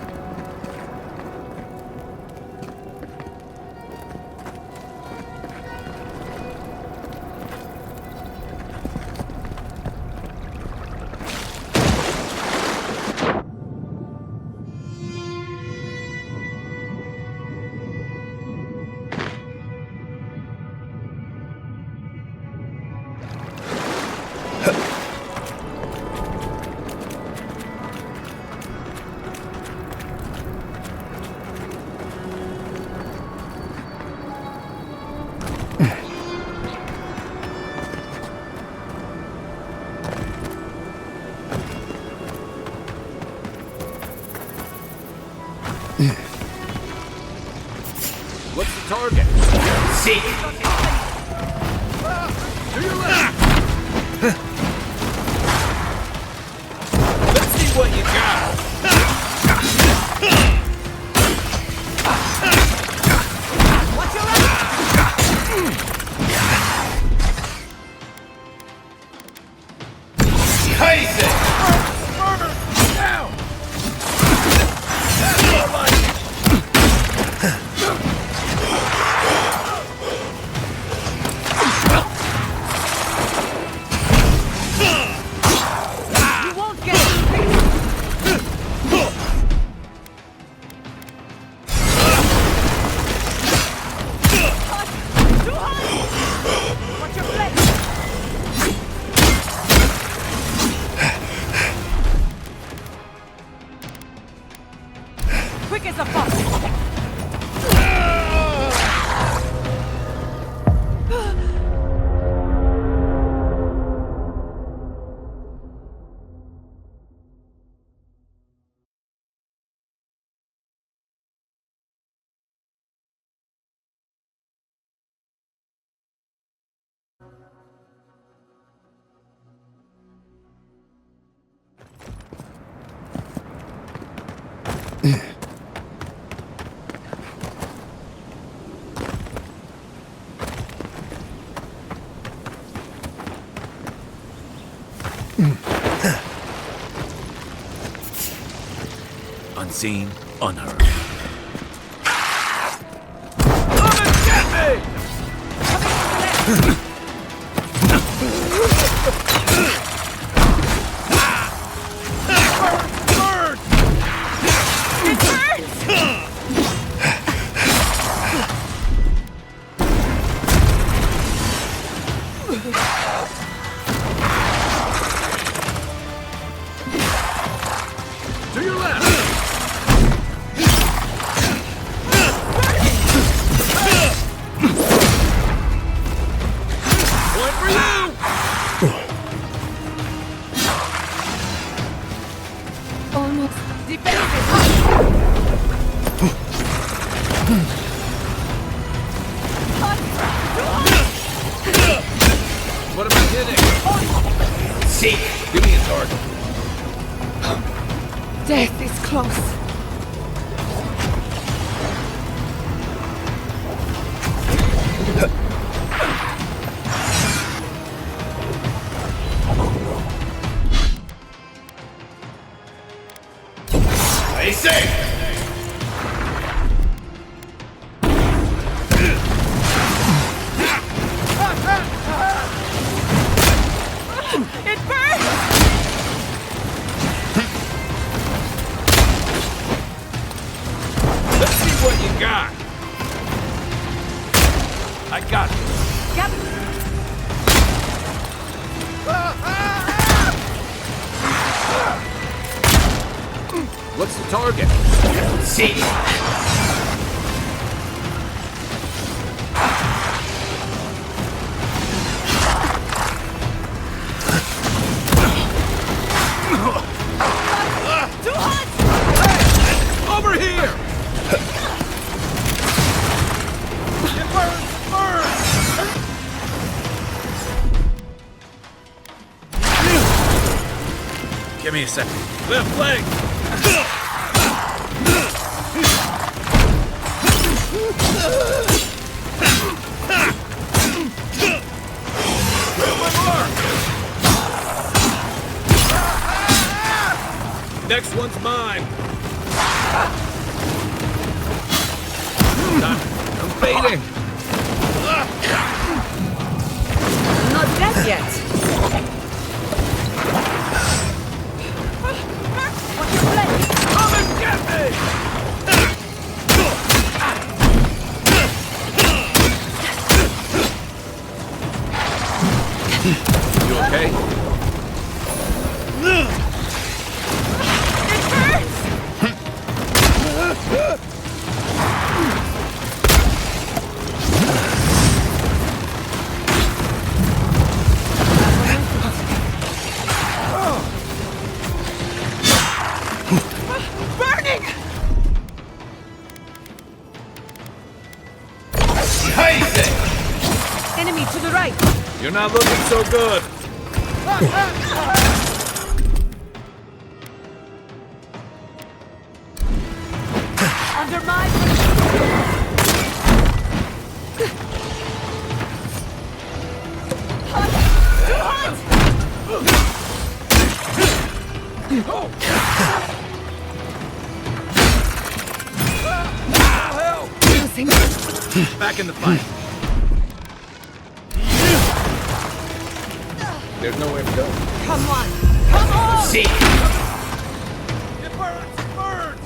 C: What's the target?
B: See.
C: To your left! Let's see what you got!
B: Watch your left! Kaiser!
C: Down!
B: You won't get it! Too high! Watch your flank! Quick as a fox!
C: Unseen, unheard.
B: Come and get me!
C: Bird!
B: It burns!
C: To your left! Point for you!
B: Almost defensive.
C: What am I hitting?
B: See.
C: Give me a target.
D: Death is close.
B: Stay safe. It burns!
C: Let's see what you got. I got this.
B: Yep.
C: What's the target?
B: See. Too hot!
C: Hey! Over here! It burns! Give me a second. Left leg! Next one's mine. I'm fading.
D: Not dead yet.
B: Watch your flank!
C: Come and get me! You okay?
G: You're not looking so good.
D: Under my...
G: Back in the fight. There's nowhere to go.
D: Come on! Come on!
G: See.
K: It burns! It burns!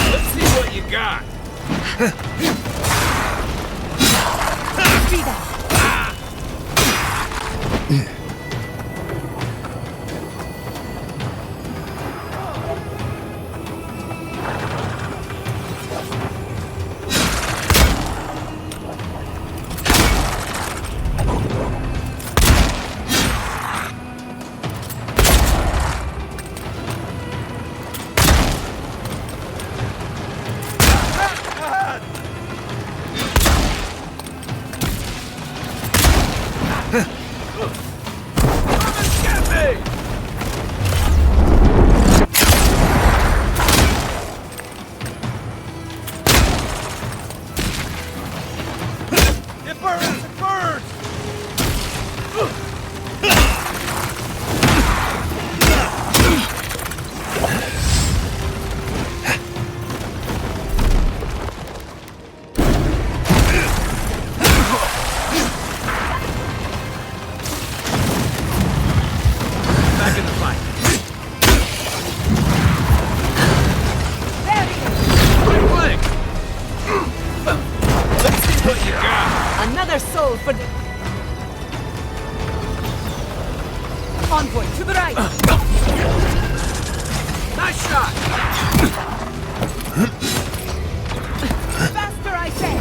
G: Let's see what you got.
K: It burns! It burns!
G: Back in the fight. Right leg. Let's see what you got.
D: Another soul for the... Envoy, to the right!
G: Nice shot.
D: Faster, I say!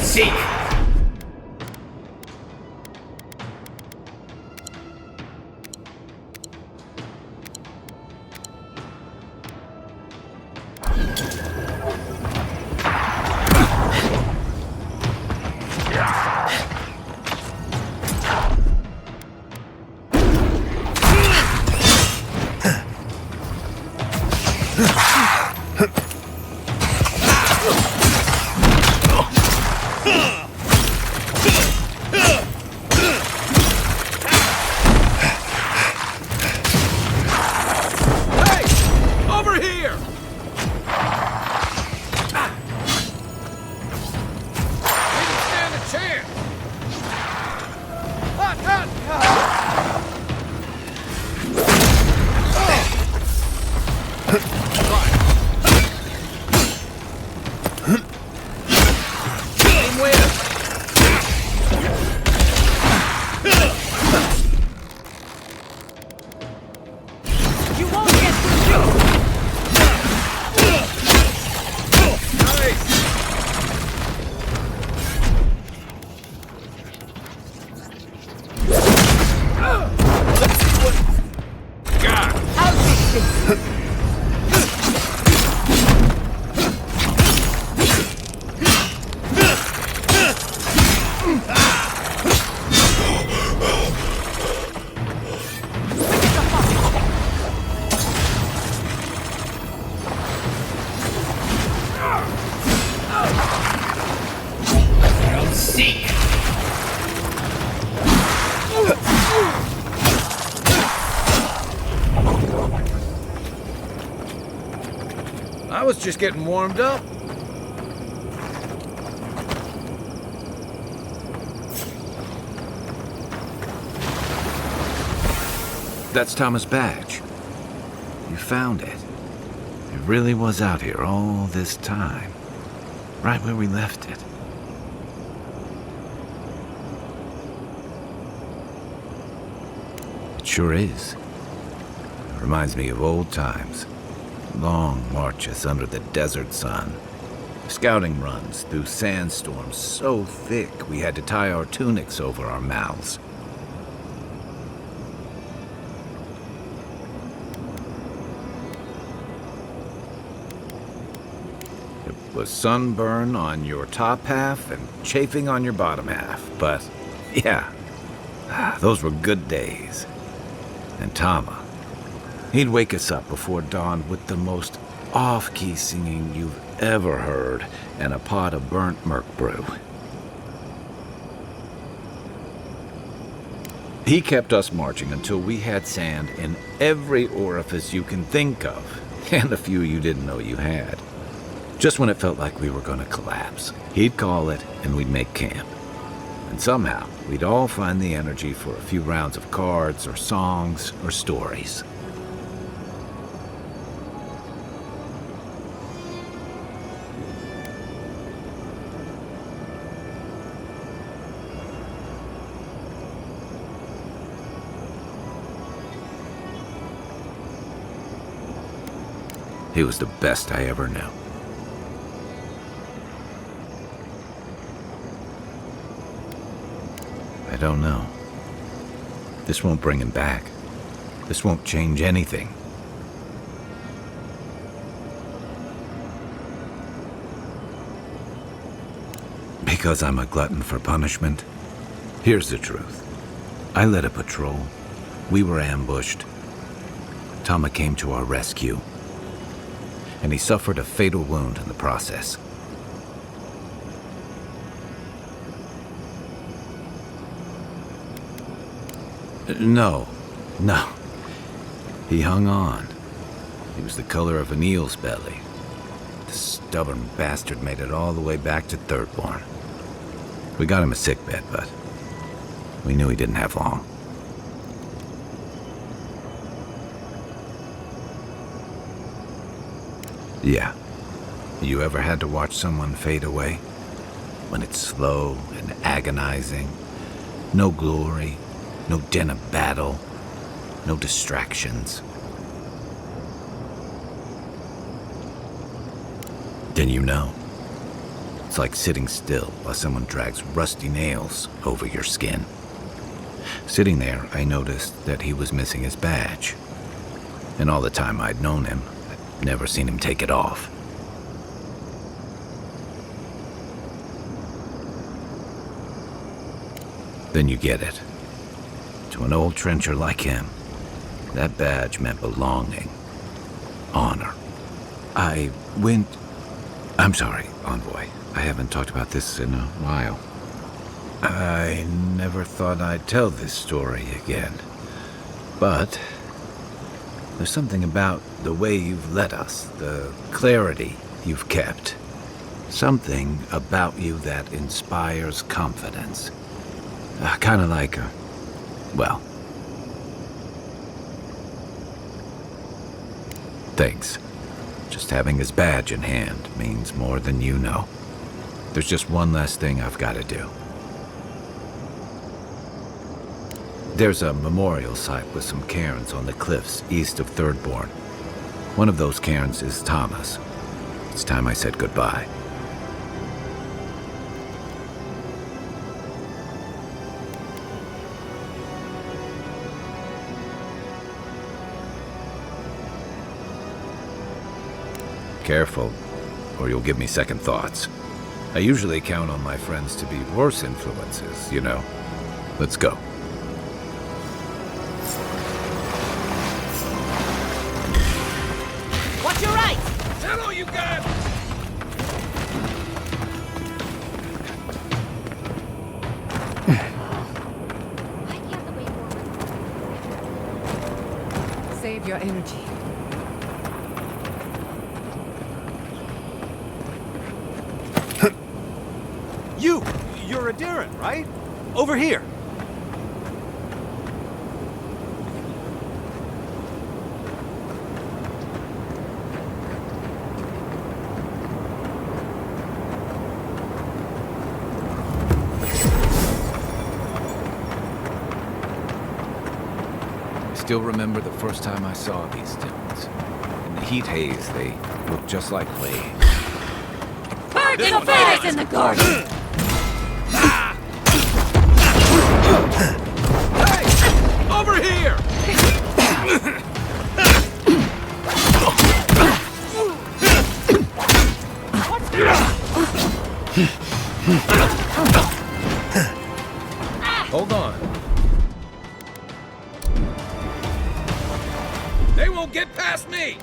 G: Seek. Over here! Didn't stand a chance! Hot, hot, Same way.
D: You won't get through!
G: Nice! Let's see what you got.
D: I'll take this!
G: I'll seek. I was just getting warmed up. That's Thomas' badge. You found it. It really was out here all this time. Right where we left it. It sure is. It reminds me of old times. Long marches under the desert sun. Scouting runs through sandstorms so thick we had to tie our tunics over our mouths.
C: was sunburn on your top half and chafing on your bottom half. But, yeah, those were good days. And Tama, he'd wake us up before dawn with the most off-key singing you've ever heard and a pot of burnt merc brew. He kept us marching until we had sand in every orifice you can think of, and a few you didn't know you had. Just when it felt like we were going to collapse, he'd call it and we'd make camp. And somehow, we'd all find the energy for a few rounds of cards or songs or stories. He was the best I ever knew. I don't know. This won't bring him back. This won't change anything. Because I'm a glutton for punishment? Here's the truth. I led a patrol. We were ambushed. Tama came to our rescue. And he suffered a fatal wound in the process. No. He hung on. He was the color of an eel's belly. The stubborn bastard made it all the way back to Thirdborn. We got him a sickbed, but we knew he didn't have long. Yeah. You ever had to watch someone fade away? When it's slow and agonizing. No glory, no din of battle, no distractions. Then you know. It's like sitting still while someone drags rusty nails over your skin. Sitting there, I noticed that he was missing his badge. And all the time I'd known him, never seen him take it off. Then you get it. To an old trencher like him, that badge meant belonging, honor. I'm sorry, Envoy. I haven't talked about this in a while. I never thought I'd tell this story again. But there's something about the way you've led us, the clarity you've kept. Something about you that inspires confidence. Kind of like, well... Thanks. Just having his badge in hand means more than you know. There's just one last thing I've got to do. There's a memorial site with some cairns on the cliffs east of Thirdborn. One of those cairns is Tama's. It's time I said goodbye. Careful, or you'll give me second thoughts. I usually count on my friends to be worse influences, you know. Let's go.
B: Watch your right! Hello, you guys!
D: Save your energy.
L: You're a Darren, right? Over here.
C: I still remember the first time I saw these stones. In the heat haze, they looked just like clay.
B: Birds and bears in the garden!
G: Hey! Over here!
B: What's
C: Hold on. They won't get past me!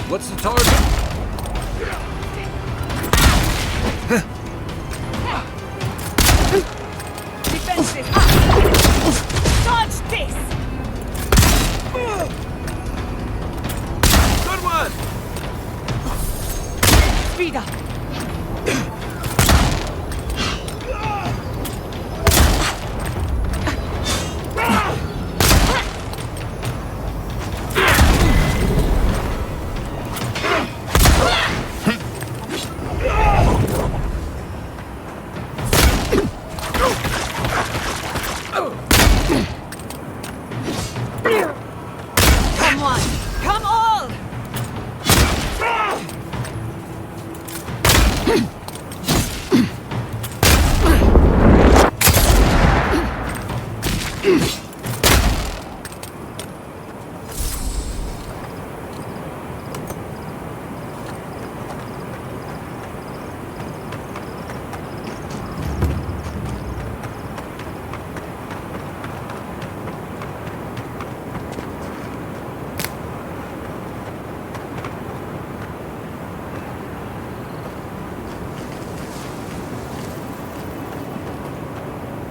C: What's the target?
B: Defensive! Dodge this!
C: Good one!
B: Speed up!
D: Come on! Come all!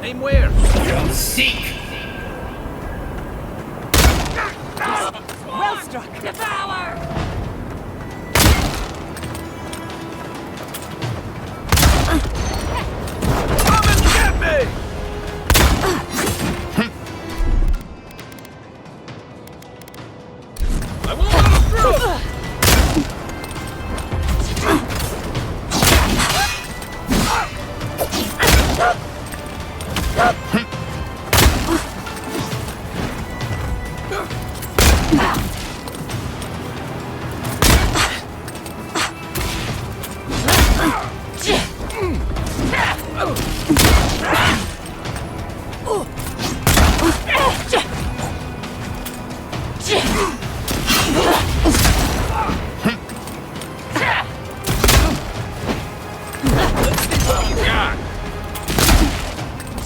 C: Aim where?
B: Seek!
D: Well struck!
B: Devour!
C: Come and get me! I won't let him through!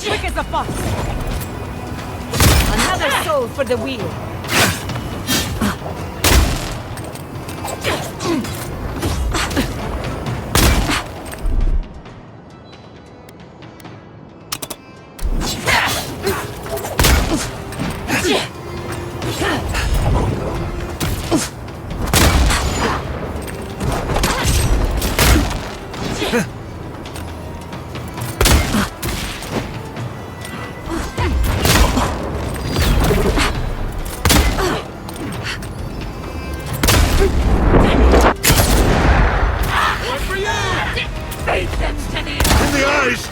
D: Quick as a fox! Another soul for the wheel!
K: In the eyes!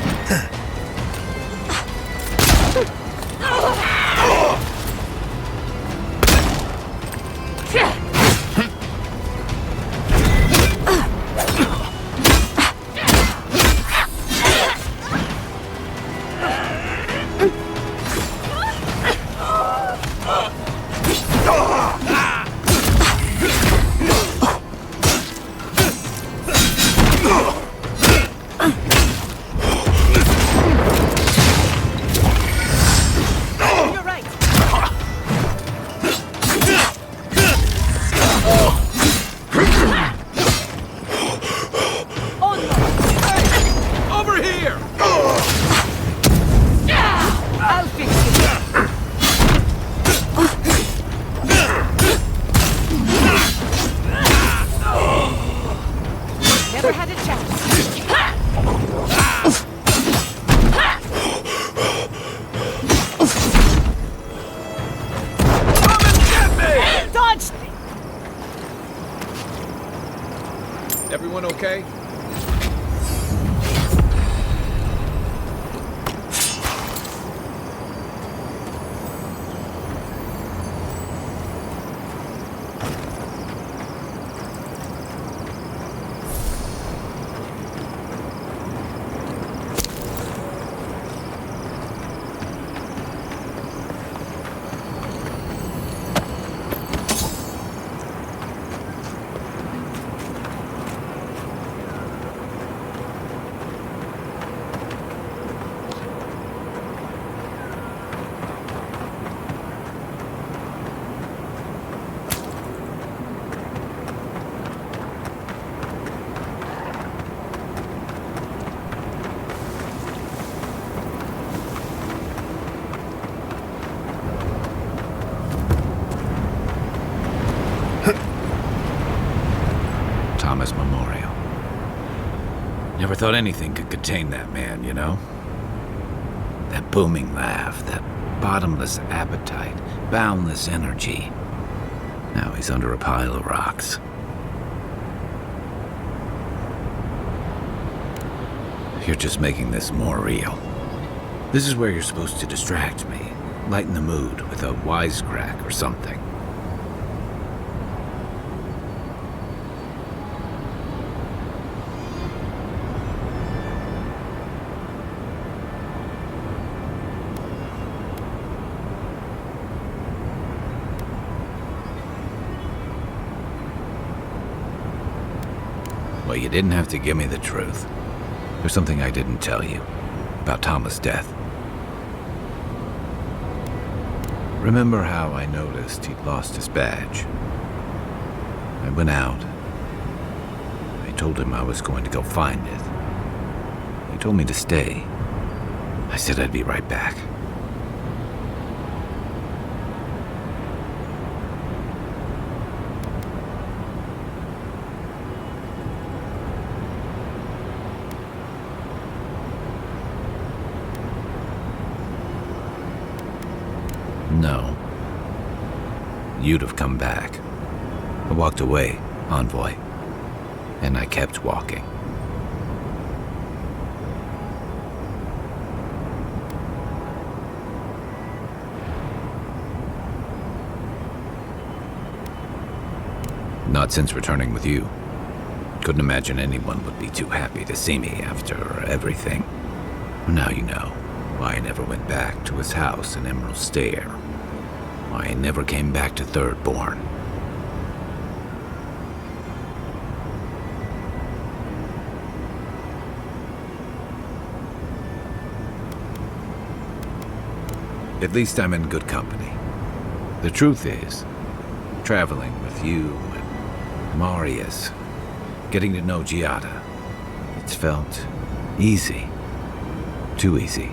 C: Everyone okay? Never thought anything could contain that man, you know? That booming laugh, that bottomless appetite, boundless energy. Now he's under a pile of rocks. You're just making this more real. This is where you're supposed to distract me, lighten the mood with a wisecrack or something. Well, you didn't have to give me the truth. There's something I didn't tell you about Thomas' death. Remember how I noticed he'd lost his badge? I went out. I told him I was going to go find it. He told me to stay. I said I'd be right back. No. You'd have come back. I walked away, envoy. And I kept walking. Not since returning with you. Couldn't imagine anyone would be too happy to see me after everything. Now you know why I never went back to his house in Emerald Stair. Why I never came back to Thirdborn. At least I'm in good company. The truth is, traveling with you and Marius, getting to know Giada, it's felt easy. Too easy.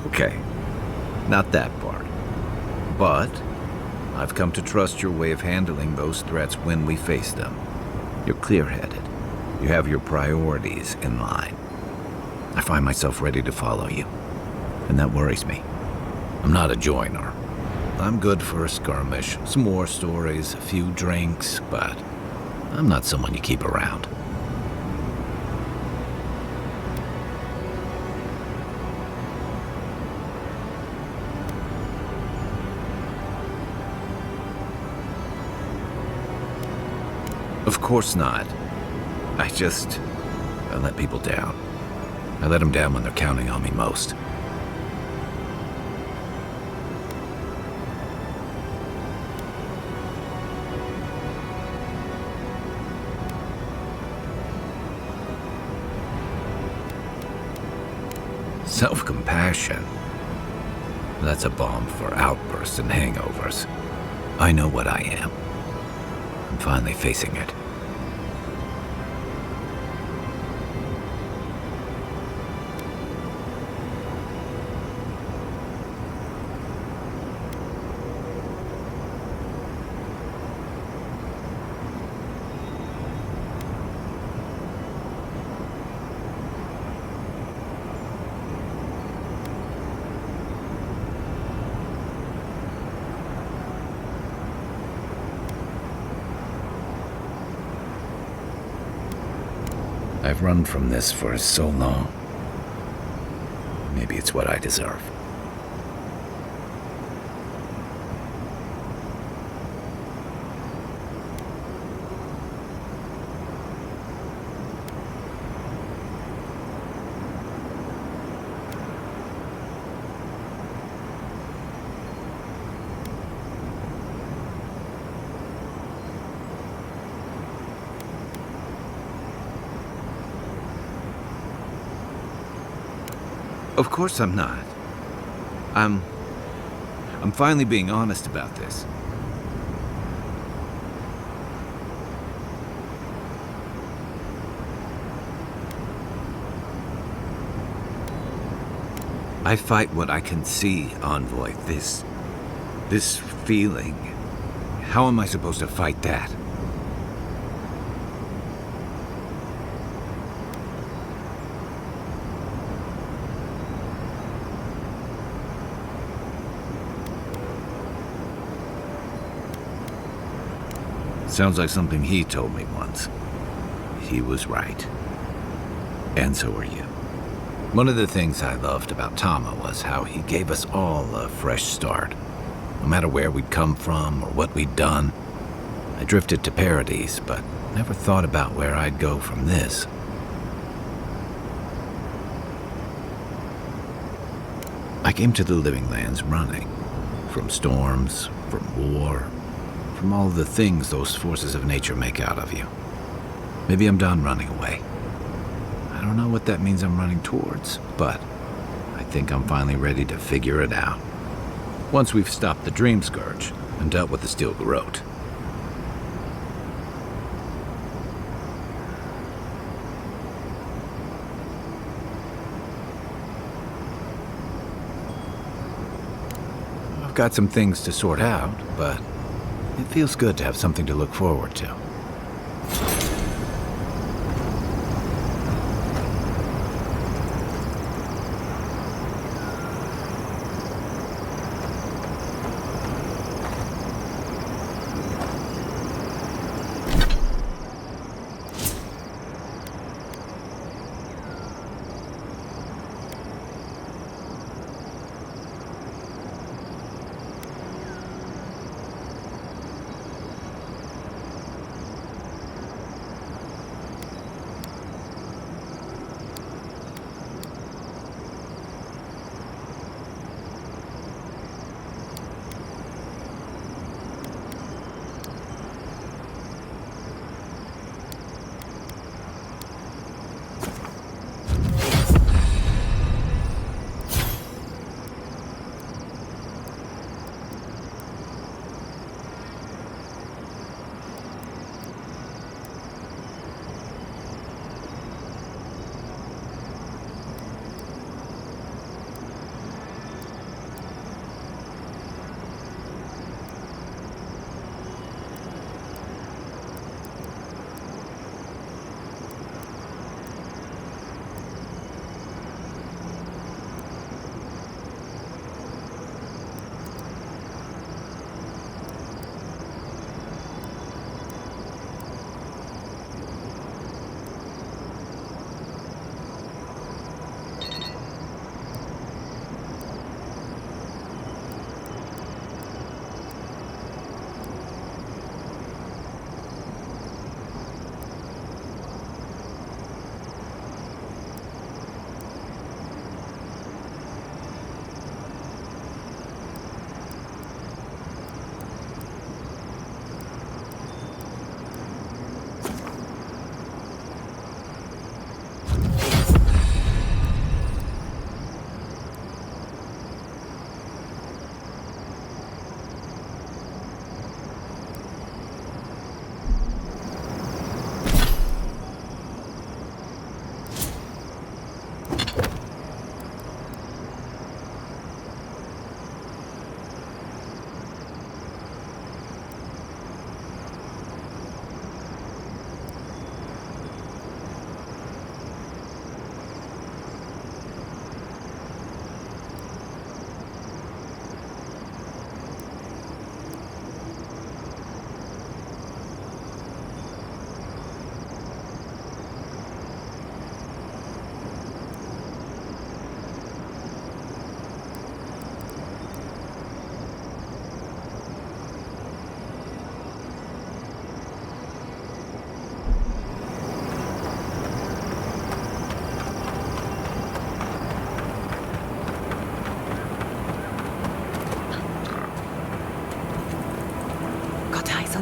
C: Okay, not that part. But I've come to trust your way of handling those threats when we face them. You're clear-headed. You have your priorities in line. I find myself ready to follow you, and that worries me. I'm not a joiner. I'm good for a skirmish, some war stories, a few drinks, but I'm not someone you keep around. Of course not. I let people down. I let them down when they're counting on me most. Self-compassion. That's a balm for outbursts and hangovers. I know what I am. I'm finally facing it. I've run from this for so long. Maybe it's what I deserve. Of course I'm not. I'm finally being honest about this. I fight what I can see, Envoy. This feeling. How am I supposed to fight that? Sounds like something he told me once. He was right. And so were you. One of the things I loved about Tama was how he gave us all a fresh start. No matter where we'd come from or what we'd done. I drifted to Paradise, but never thought about where I'd go from this. I came to the Living Lands running. From storms, from war, from all the things those forces of nature make out of you. Maybe I'm done running away. I don't know what that means I'm running towards, but I think I'm finally ready to figure it out. Once we've stopped the Dream Scourge and dealt with the Steel Garrote. I've got some things to sort out, but it feels good to have something to look forward to.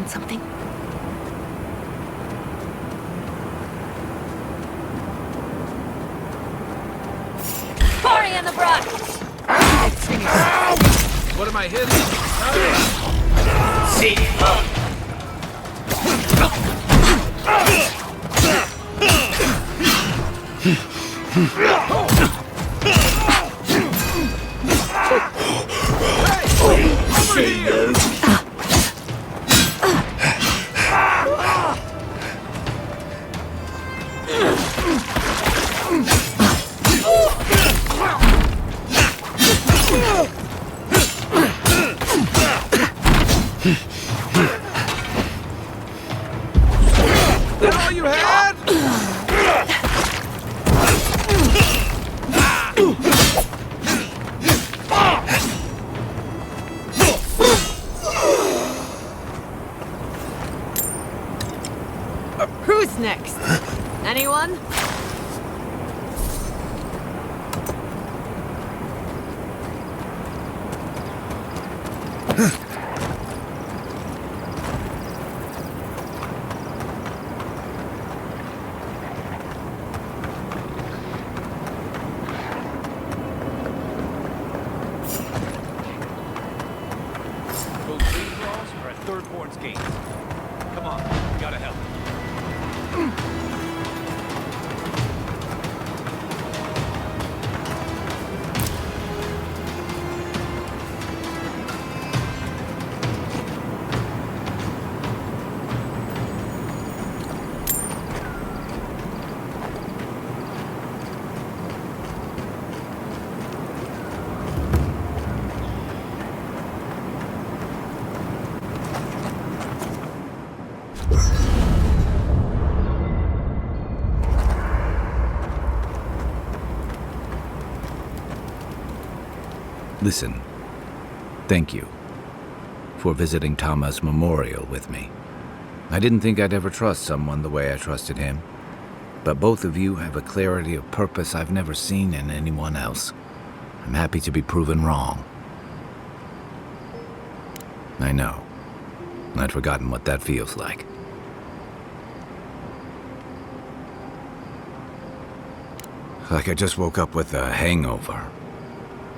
D: Something?
B: Cory in the brush!
C: What am I hitting?
B: See.
G: That all you had?
D: Who's next? Anyone?
P: Those green claws are at Thirdborn's gates. Come on, we gotta help.
C: Listen, thank you for visiting Tama's memorial with me. I didn't think I'd ever trust someone the way I trusted him, but both of you have a clarity of purpose I've never seen in anyone else. I'm happy to be proven wrong. I know. I'd forgotten what that feels like. Like I just woke up with a hangover.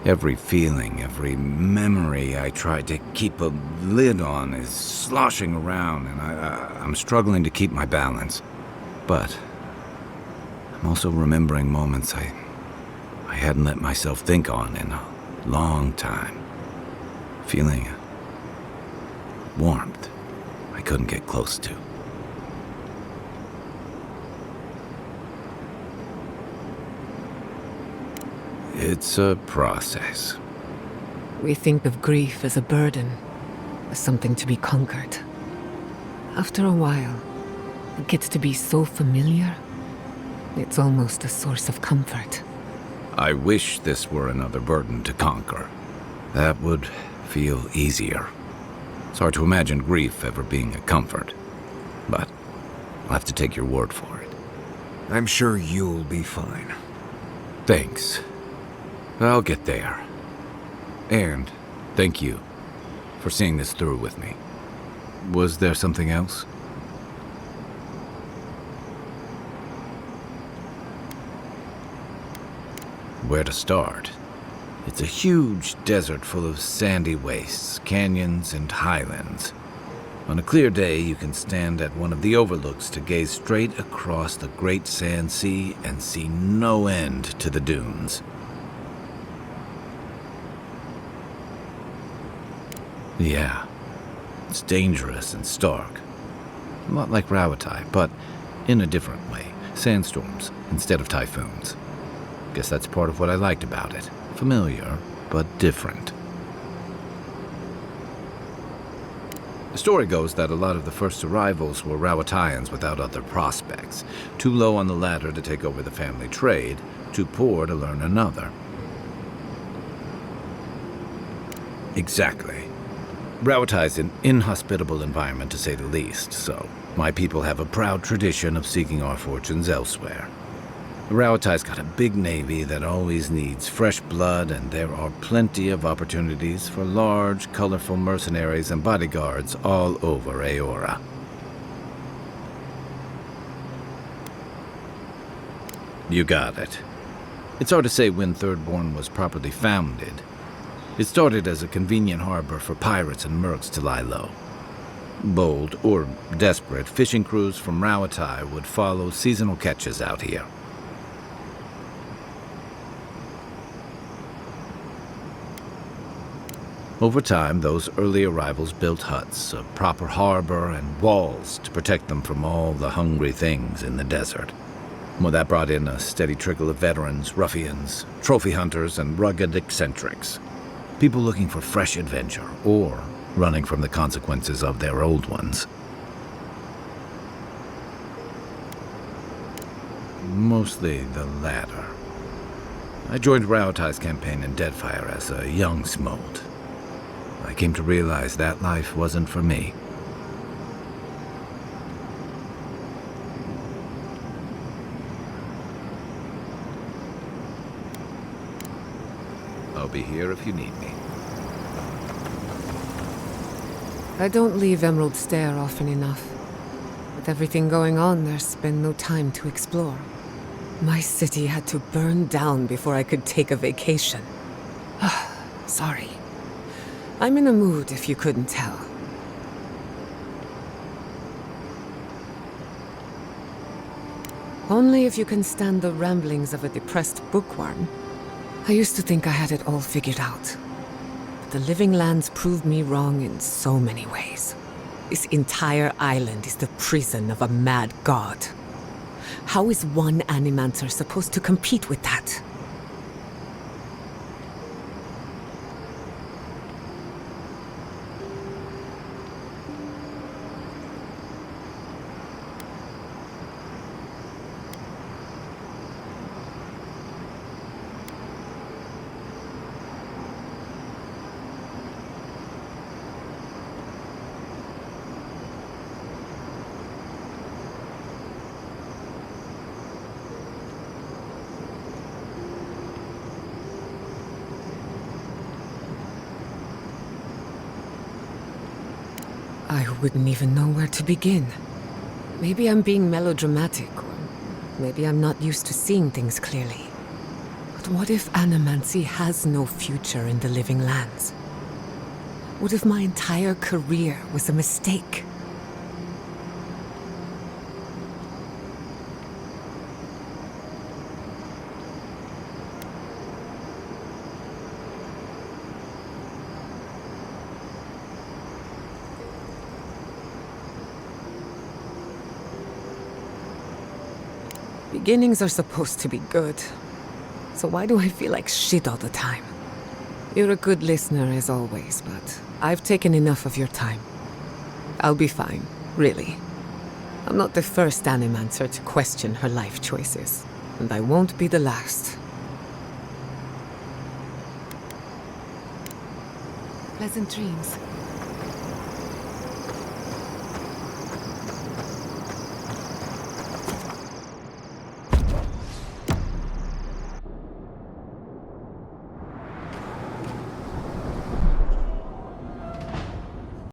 C: Every feeling, every memory I tried to keep a lid on is sloshing around, and I'm struggling to keep my balance. But I'm also remembering moments I hadn't let myself think on in a long time. Feeling warmth I couldn't get close to. It's a process.
D: We think of grief as a burden, as something to be conquered. After a while, it gets to be so familiar, it's almost a source of comfort.
C: I wish this were another burden to conquer. That would feel easier. It's hard to imagine grief ever being a comfort, but I'll have to take your word for it.
G: I'm sure you'll be fine.
C: Thanks. I'll get there. And thank you for seeing this through with me. Was there something else? Where to start? It's a huge desert full of sandy wastes, canyons, and highlands. On a clear day, you can stand at one of the overlooks to gaze straight across the great sand sea and see no end to the dunes. Yeah, it's dangerous and stark. A lot like Rawatai, but in a different way. Sandstorms instead of typhoons. Guess that's part of what I liked about it. Familiar, but different. The story goes that a lot of the first arrivals were Rawataians without other prospects. Too low on the ladder to take over the family trade, too poor to learn another. Exactly. Rawatai's an inhospitable environment, to say the least, so my people have a proud tradition of seeking our fortunes elsewhere. Rawatai's got a big navy that always needs fresh blood, and there are plenty of opportunities for large, colorful mercenaries and bodyguards all over Aora. You got it. It's hard to say when Thirdborn was properly founded. It started as a convenient harbor for pirates and mercs to lie low. Bold, or desperate, fishing crews from Rawatai would follow seasonal catches out here. Over time, those early arrivals built huts, a proper harbor, and walls to protect them from all the hungry things in the desert. Well, that brought in a steady trickle of veterans, ruffians, trophy hunters, and rugged eccentrics. People looking for fresh adventure, or running from the consequences of their old ones. Mostly the latter. I joined Rauatai's campaign in Deadfire as a young smote. I came to realize that life wasn't for me. I'll be here if you need me.
D: I don't leave Emerald Stair often enough. With everything going on, there's been no time to explore. My city had to burn down before I could take a vacation. Sorry. I'm in a mood, if you couldn't tell. Only if you can stand the ramblings of a depressed bookworm. I used to think I had it all figured out. But the Living Lands proved me wrong in so many ways. This entire island is the prison of a mad god. How is one Animancer supposed to compete with that? I wouldn't even know where to begin. Maybe I'm being melodramatic, or maybe I'm not used to seeing things clearly. But what if Animancy has no future in the Living Lands? What if my entire career was a mistake? Beginnings are supposed to be good. So why do I feel like shit all the time? You're a good listener as always, but I've taken enough of your time. I'll be fine, really. I'm not the first Animancer to question her life choices, and I won't be the last. Pleasant dreams.